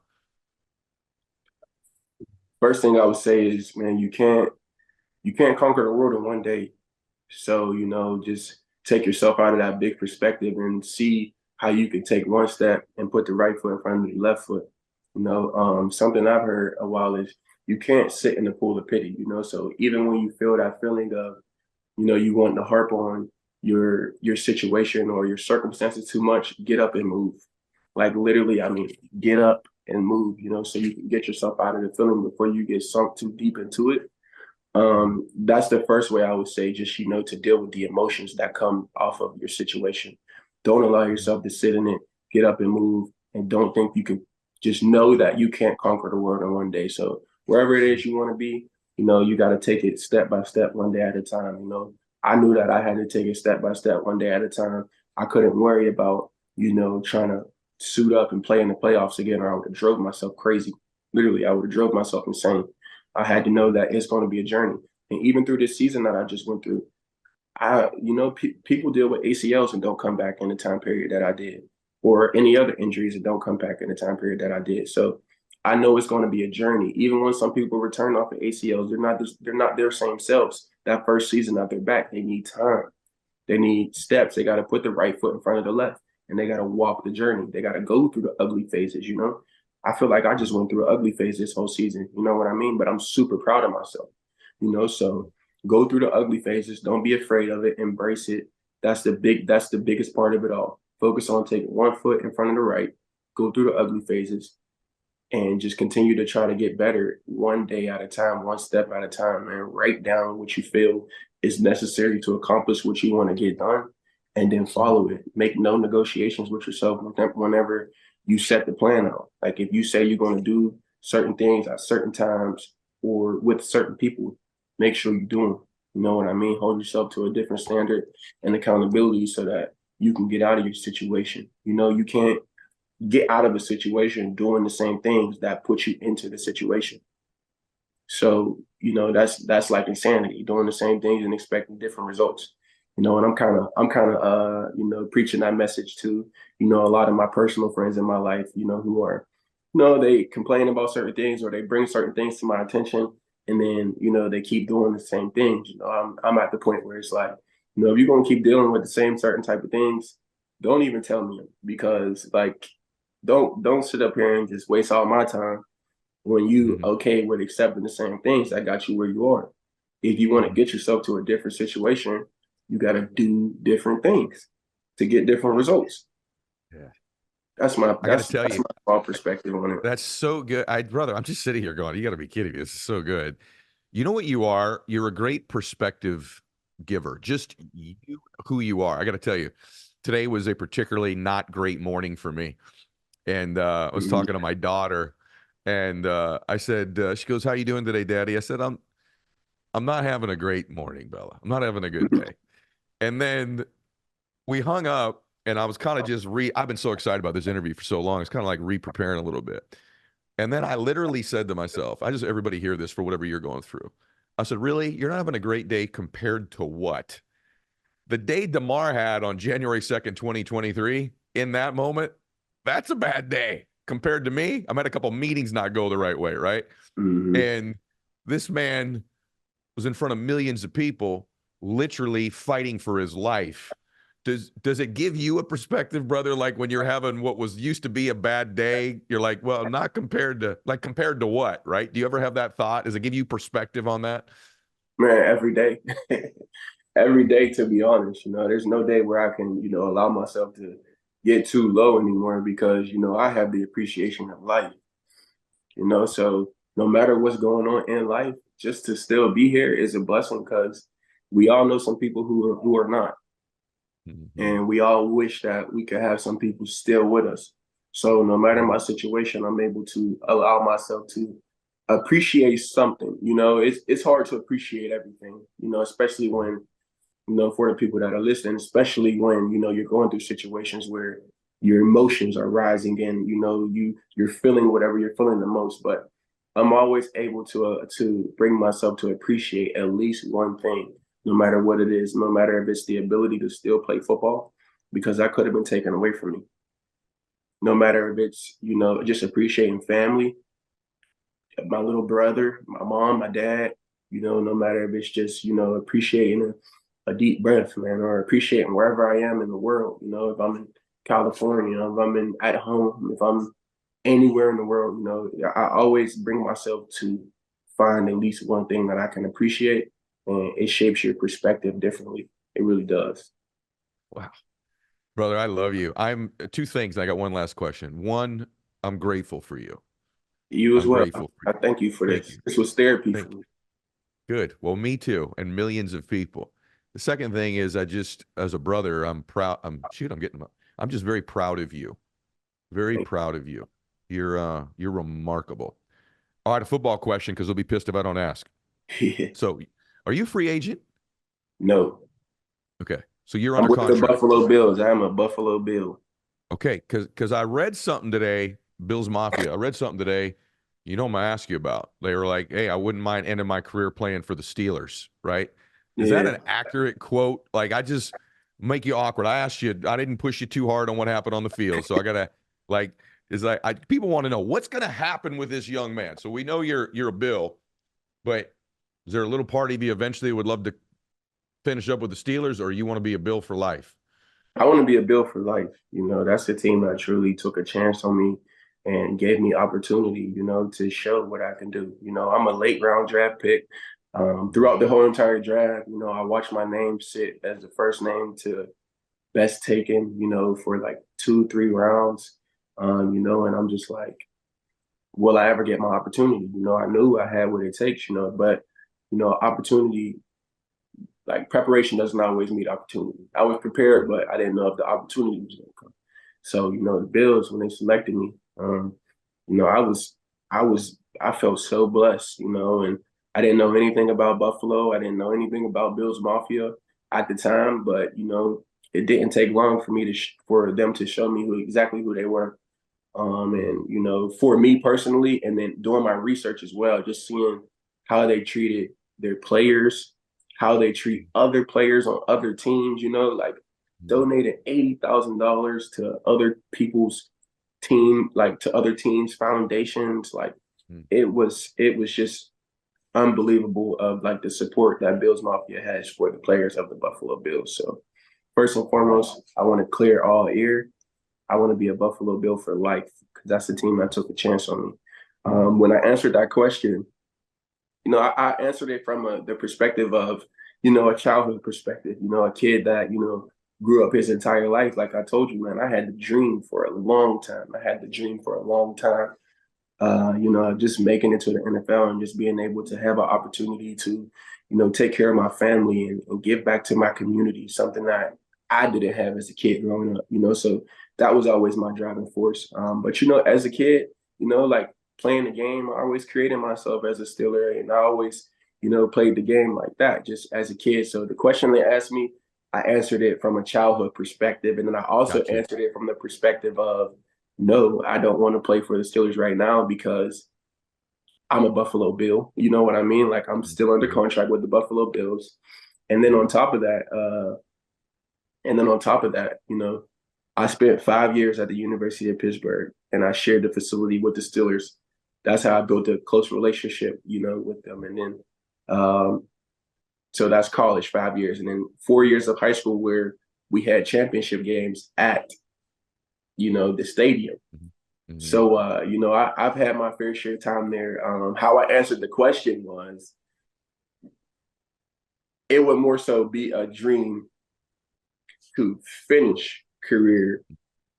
First thing I would say is, man, you can't conquer the world in one day. So, just take yourself out of that big perspective and see how you can take one step and put the right foot in front of the left foot. Something I've heard a while is you can't sit in the pool of pity, so even when you feel that feeling of, you want to harp on your situation or your circumstances too much, get up and move. Like literally, get up and move, so you can get yourself out of the feeling before you get sunk too deep into it. That's the first way I would say, just, to deal with the emotions that come off of your situation. Don't allow yourself to sit in it, get up and move, and don't think you can. Just know that you can't conquer the world in one day. So wherever it is you want to be, you got to take it step by step, one day at a time. I knew that I had to take it step by step, one day at a time. I couldn't worry about, trying to suit up and play in the playoffs again, or I would have drove myself crazy. Literally, I would have drove myself insane. I had to know that it's going to be a journey. And even through this season that I just went through, people deal with ACLs and don't come back in the time period that I did, or any other injuries that don't come back in the time period that I did. So I know it's going to be a journey. Even when some people return off of ACLs, they're not their same selves. That first season that they're back, they need time. They need steps. They got to put the right foot in front of the left, and they got to walk the journey. They got to go through the ugly phases, I feel like I just went through an ugly phase this whole season, you know what I mean? But I'm super proud of myself, so go through the ugly phases. Don't be afraid of it. Embrace it. That's the biggest part of it all. Focus on taking one foot in front of the right, go through the ugly phases, and just continue to try to get better one day at a time, one step at a time, and write down what you feel is necessary to accomplish what you want to get done, and then follow it. Make no negotiations with yourself whenever you set the plan out. Like if you say you're going to do certain things at certain times or with certain people, make sure you do them. You know what I mean? Hold yourself to a different standard and accountability so that you can get out of your situation. You can't get out of a situation doing the same things that put you into the situation. So, that's like insanity, doing the same things and expecting different results. And I'm kind of preaching that message to, a lot of my personal friends in my life, who are, they complain about certain things or they bring certain things to my attention. And then, they keep doing the same things. I'm at the point where it's like, if you're going to keep dealing with the same certain type of things, don't even tell me, because don't sit up here and just waste all my time when you okay with accepting the same things that got you where you are. If you want to get yourself to a different situation, you got to do different things to get different results. Yeah. That's my small perspective on it. That's so good. Brother, I'm just sitting here going, you got to be kidding me. This is so good. You know what you are? You're a great perspective giver. Just who you are. I got to tell you, today was a particularly not great morning for me. And I was talking to my daughter, and I said, she goes, "How you doing today, Daddy?" I said, I'm not having a great morning, Bella. I'm not having a good day. And then we hung up, and I was kind of just I've been so excited about this interview for so long. It's kind of like re-preparing a little bit. And then I literally said to myself, everybody hear this for whatever you're going through. I said, really? You're not having a great day compared to what? The day Damar had on January 2nd, 2023, in that moment, that's a bad day compared to me. I'm at a couple meetings not go the right way, right? Mm-hmm. And this man was in front of millions of people, literally fighting for his life. Does it give you a perspective, brother? Like when you're having what was used to be a bad day, you're like, well, not compared to what, right? Do you ever have that thought? Does it give you perspective on that? Man, every day. Every day, to be honest, there's no day where I can, allow myself to get too low anymore because, I have the appreciation of life, so no matter what's going on in life, just to still be here is a blessing because we all know some people who are not. Mm-hmm. And we all wish that we could have some people still with us. So no matter my situation, I'm able to allow myself to appreciate something. It's hard to appreciate everything, especially when, for the people that are listening, especially when, you're going through situations where your emotions are rising and, you're feeling whatever you're feeling the most. But I'm always able to bring myself to appreciate at least one thing, no matter what it is, no matter if it's the ability to still play football, because that could have been taken away from me. No matter if it's, just appreciating family, my little brother, my mom, my dad, no matter if it's just, appreciating a deep breath, man, or appreciating wherever I am in the world, if I'm in California, if I'm at home, if I'm anywhere in the world, I always bring myself to find at least one thing that I can appreciate. And it shapes your perspective differently. It really does. Wow. Brother, I love you. I'm two things. I got one last question. One, I'm grateful for you. You as I'm well. grateful for I you. thank you for Thank this. you. This was therapy Thank for me. Good. Well, me too, and millions of people. The second thing is as a brother, I'm proud. I'm just very proud of you. Very proud of you. You're remarkable. All right, a football question because they'll be pissed if I don't ask. So, are you a free agent? No. Okay. So you're I'm under with contract. the Buffalo Bills. I am a Buffalo Bill. Okay, because I read something today, Bills Mafia. I read something today. You know, I'm gonna ask you about. They were like, "Hey, I wouldn't mind ending my career playing for the Steelers." Right? Is that an accurate quote? Like, I just make you awkward. I asked you. I didn't push you too hard on what happened on the field, so I gotta like. People want to know what's gonna happen with this young man. So we know you're a Bill, but is there a little part of you eventually would love to finish up with the Steelers, or you want to be a Bill for life? I want to be a Bill for life. That's the team that truly took a chance on me and gave me opportunity, to show what I can do. I'm a late round draft pick. Throughout the whole entire draft, I watched my name sit as the first name to best taken, for like 2-3 rounds, and I'm just like, will I ever get my opportunity? I knew I had what it takes, but, opportunity, like preparation doesn't always meet opportunity. I was prepared, but I didn't know if the opportunity was going to come. So, the Bills, when they selected me, I felt so blessed, and I didn't know anything about Buffalo. I didn't know anything about Bills Mafia at the time, but, it didn't take long for me for them to show me exactly who they were. And, for me personally, and then doing my research as well, just seeing how they treated their players, how they treat other players on other teams, like donated $80,000 to other people's team, like to other teams' foundations. Like it was just unbelievable of like the support that Bills Mafia has for the players of the Buffalo Bills. So first and foremost, I want to clear all air. I want to be a Buffalo Bill for life because that's the team that took a chance on me. When I answered that question, I answered it from the perspective of, a childhood perspective, a kid that, grew up his entire life. Like I told you, man, I had the dream for a long time. Just making it to the NFL and just being able to have an opportunity to, take care of my family and give back to my community, something that I didn't have as a kid growing up, so that was always my driving force. But, as a kid, like playing the game, I always created myself as a Steeler and I always, played the game like that just as a kid. So the question they asked me, I answered it from a childhood perspective. And then I also answered it from the perspective of, no, I don't want to play for the Steelers right now because I'm a Buffalo Bill. You know what I mean? Like, I'm still under contract with the Buffalo Bills. And then on top of that, you know, I spent 5 years at the University of Pittsburgh, and I shared the facility with the Steelers. That's how I built a close relationship, you know, with them. And then, so that's college, 5 years. And then 4 years of high school where we had championship games at, you know, the stadium. Mm-hmm. So, you know, I've had my fair share of time there. How I answered the question was, it would more so be a dream to finish career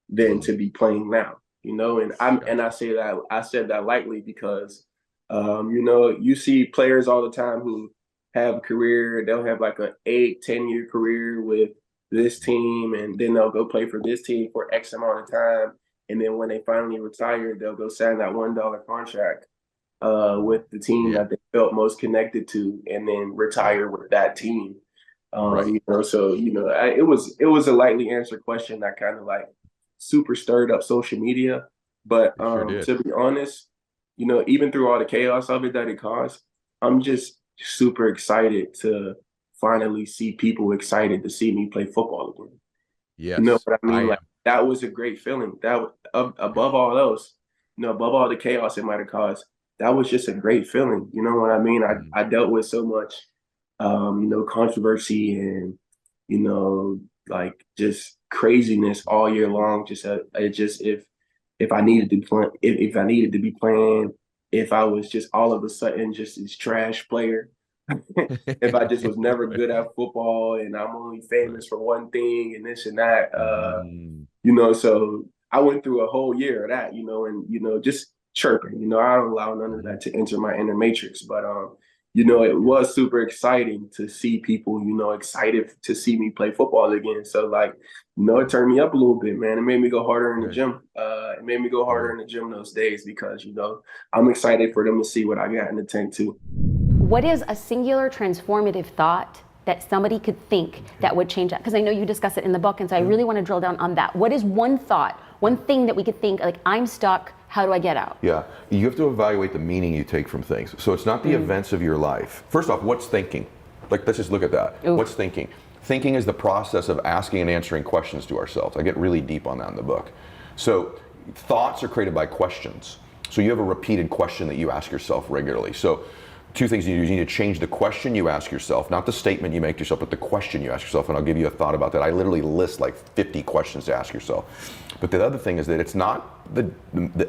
than to be playing now, you know. And I said that lightly because, you know, you see players all the time who have a career. They'll have like an 8-10 year career with this team, and then they'll go play for this team for X amount of time. And then when they finally retire, they'll go sign that $1 contract with the team that they felt most connected to, and then retire with that team. You know, so, you know, it was a lightly answered question that kind of like super stirred up social media. But to be honest, you know, even through all the chaos of it that it caused, I'm just super excited to finally see people excited to see me play football again. Yes, you know what I mean? Like, that was a great feeling. That above all else, you know, above all the chaos it might have caused, that was just a great feeling. You know what I mean? I dealt with so much, you know, controversy and, you know, like just craziness all year long. Just if I needed to play, if I needed to be playing, if I was just all of a sudden just this trash player, if I just was never good at football and I'm only famous for one thing and this and that, you know, so I went through a whole year of that, you know, and, you know, just chirping, you know, I don't allow none of that to enter my inner matrix, but, you know, it was super exciting to see people, you know, excited to see me play football again. So, like, you know, it turned me up a little bit, man. It made me go harder in the gym. It made me go harder in the gym those days because, you know, I'm excited for them to see what I got in the tank too. What is a singular transformative thought that somebody could think that would change that? Because I know you discuss it in the book, and so I really want to drill down on that. What is one thought, one thing that we could think, like, I'm stuck, how do I get out? Yeah, you have to evaluate the meaning you take from things. So it's not the events of your life. First off, what's thinking? Like, let's just look at that. Oof. What's thinking? Thinking is the process of asking and answering questions to ourselves. I get really deep on that in the book. So thoughts are created by questions. So you have a repeated question that you ask yourself regularly. So two things you need to change the question you ask yourself, not the statement you make to yourself, but the question you ask yourself, and I'll give you a thought about that. I literally list like 50 questions to ask yourself. But the other thing is that it's not the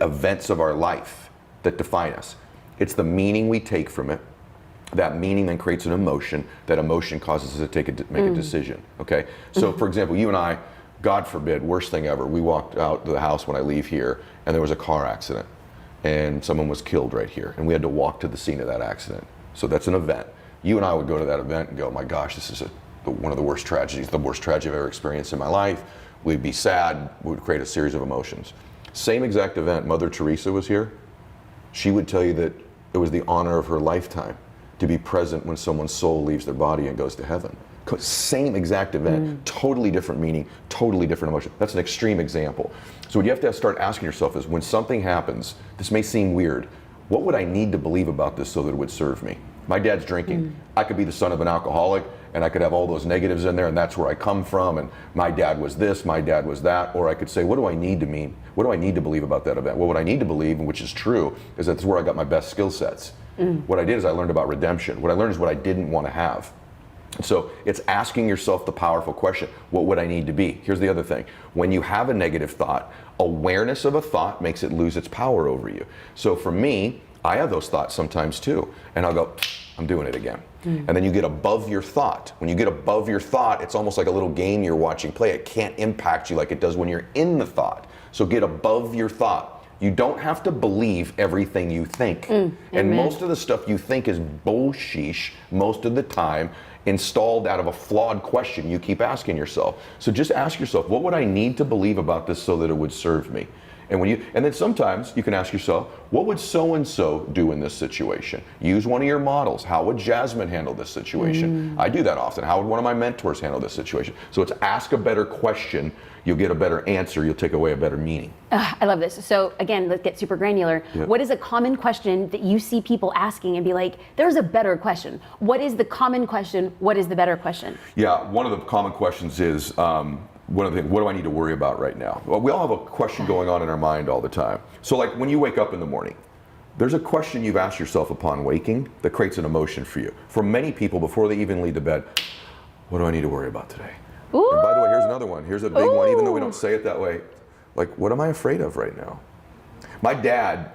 events of our life that define us. It's the meaning we take from it. That meaning then creates an emotion. That emotion causes us to make a decision, okay? So for example, you and I, God forbid, worst thing ever, we walked out to the house when I leave here, and there was a car accident. And someone was killed right here, and we had to walk to the scene of that accident. So that's an event. You and I would go to that event and go, my gosh, this is one of the worst tragedies, the worst tragedy I've ever experienced in my life. We'd be sad, we would create a series of emotions. Same exact event, Mother Teresa was here. She would tell you that it was the honor of her lifetime to be present when someone's soul leaves their body and goes to heaven. Same exact event, totally different meaning, totally different emotion. That's an extreme example. So what you have to start asking yourself is, when something happens, this may seem weird, what would I need to believe about this so that it would serve me? My dad's drinking. I could be the son of an alcoholic, and I could have all those negatives in there, and that's where I come from, and my dad was this, my dad was that. Or I could say, what do I need to mean? What do I need to believe about that event? Well, what I need to believe, and which is true, is that's where I got my best skill sets. What I did is I learned about redemption. What I learned is what I didn't want to have. So it's asking yourself the powerful question, what would I need to be? Here's the other thing. When you have a negative thought, awareness of a thought makes it lose its power over you. So for me, I have those thoughts sometimes too. And I'll go, I'm doing it again. And then you get above your thought. When you get above your thought, it's almost like a little game you're watching play. It can't impact you like it does when you're in the thought. So get above your thought. You don't have to believe everything you think. And most of the stuff you think is bullshish most of the time, installed out of a flawed question you keep asking yourself. So just ask yourself, what would I need to believe about this so that it would serve me? And then sometimes you can ask yourself, what would so-and-so do in this situation? Use one of your models. How would Jasmine handle this situation? I do that often. How would one of my mentors handle this situation? So it's ask a better question. You'll get a better answer. You'll take away a better meaning. I love this. So again, let's get super granular. Yep. What is a common question that you see people asking and be like, there's a better question? What is the common question? What is the better question? Yeah, one of the common questions is, what do I need to worry about right now? Well, we all have a question going on in our mind all the time. So like when you wake up in the morning, there's a question you've asked yourself upon waking that creates an emotion for you. For many people, before they even leave to bed, what do I need to worry about today? Ooh. And by the way, here's another one. Here's a big one, even though we don't say it that way. Like, what am I afraid of right now? My dad,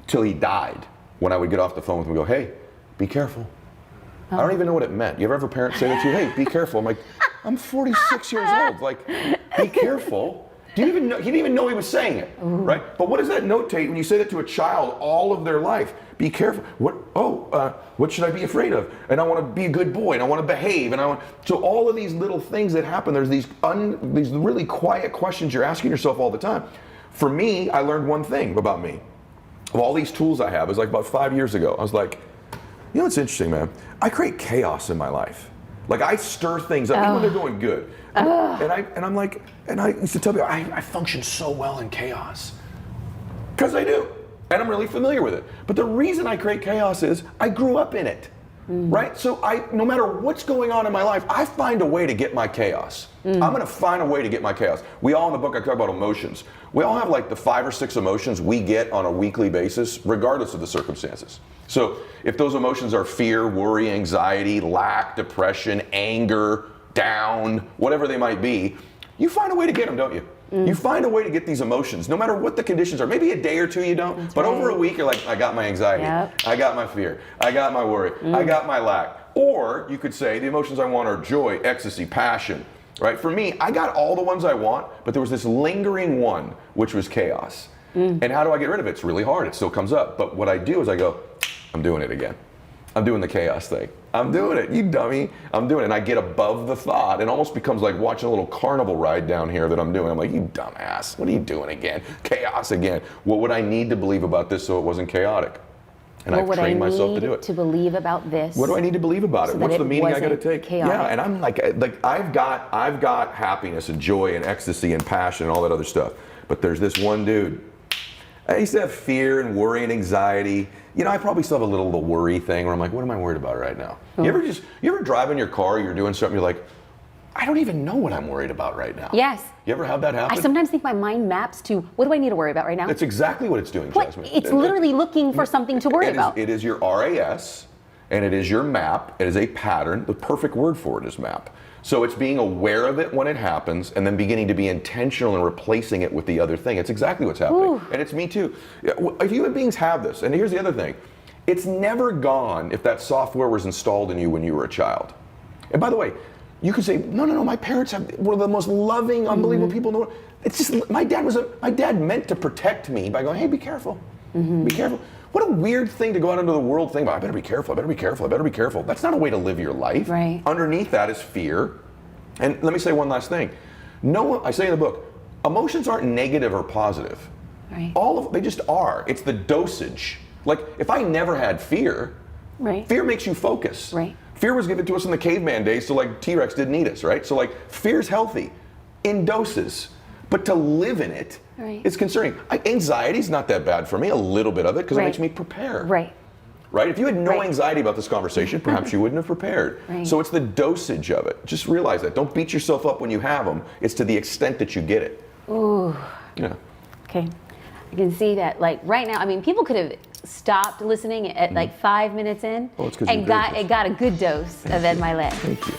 till he died, when I would get off the phone with him, go, hey, be careful. I don't even know what it meant. You ever have a parent say that to you? Hey, be careful. I'm like, I'm 46 years old. Like, be careful. Do you even know? He didn't even know he was saying it, right? But what does that notate when you say that to a child all of their life? Be careful. What should I be afraid of? And I want to be a good boy, and I want to behave, so all of these little things that happen. There's these really quiet questions you're asking yourself all the time. For me, I learned one thing about me. Of all these tools I have, it was like about 5 years ago. I was like, you know what's interesting, man? I create chaos in my life. Like I stir things up, even when they're going good. And I used to tell people, I function so well in chaos. Because I do. And I'm really familiar with it. But the reason I create chaos is I grew up in it. Right? So no matter what's going on in my life, I find a way to get my chaos. I'm going to find a way to get my chaos. We all in the book, I talk about emotions. We all have like the 5 or 6 emotions we get on a weekly basis, regardless of the circumstances. So if those emotions are fear, worry, anxiety, lack, depression, anger, down, whatever they might be, you find a way to get them, don't you? You find a way to get these emotions, no matter what the conditions are. Maybe a day or two you don't, but over a week you're like, I got my anxiety, I got my fear, I got my worry, I got my lack. Or you could say the emotions I want are joy, ecstasy, passion, right? For me, I got all the ones I want, but there was this lingering one, which was chaos. And how do I get rid of it? It's really hard, it still comes up. But what I do is I go, I'm doing it again. I'm doing the chaos thing. I'm doing it, you dummy. I'm doing it, and I get above the thought. It almost becomes like watching a little carnival ride down here that I'm doing. I'm like, you dumbass, what are you doing again? Chaos again. What would I need to believe about this so it wasn't chaotic? And I've trained myself to do it. To believe about this. What do I need to believe about it? What's the meaning I got to take? Chaotic. Yeah, and I'm like I've got happiness and joy and ecstasy and passion and all that other stuff. But there's this one dude. I used to have fear and worry and anxiety. You know, I probably still have a little of the worry thing where I'm like, what am I worried about right now? You ever drive in your car, you're doing something, you're like, I don't even know what I'm worried about right now. Yes. You ever have that happen? I sometimes think my mind maps to, what do I need to worry about right now? That's exactly what it's doing, Jasmine. It's literally looking for something to worry about. It is your RAS, and it is your map. It is a pattern. The perfect word for it is map. So it's being aware of it when it happens and then beginning to be intentional and replacing it with the other thing. It's exactly what's happening. Ooh. And it's me too. Human beings have this. And here's the other thing. It's never gone if that software was installed in you when you were a child. And by the way, you could say, no, my parents were the most loving, unbelievable people in the world. It's just, my dad meant to protect me by going, hey, be careful, be careful. What a weird thing to go out into the world thinking about. I better be careful, I better be careful, I better be careful. That's not a way to live your life. Right. Underneath that is fear. And let me say one last thing. I say in the book, emotions aren't negative or positive. Right. They just are. It's the dosage. Like if I never had fear, fear makes you focus. Right. Fear was given to us in the caveman days, so like T-Rex didn't eat us, right? So like fear's healthy in doses. But to live in it, it's concerning. Anxiety's not that bad for me, a little bit of it, because it makes me prepare. Right. If you had no anxiety about this conversation, perhaps you wouldn't have prepared. So it's the dosage of it. Just realize that. Don't beat yourself up when you have them. It's to the extent that you get it. Ooh. Yeah. Okay. I can see that, like right now, I mean, people could have stopped listening at like 5 minutes in Well, it's 'cause and you're got a good dose of Ed Mylett. Thank you.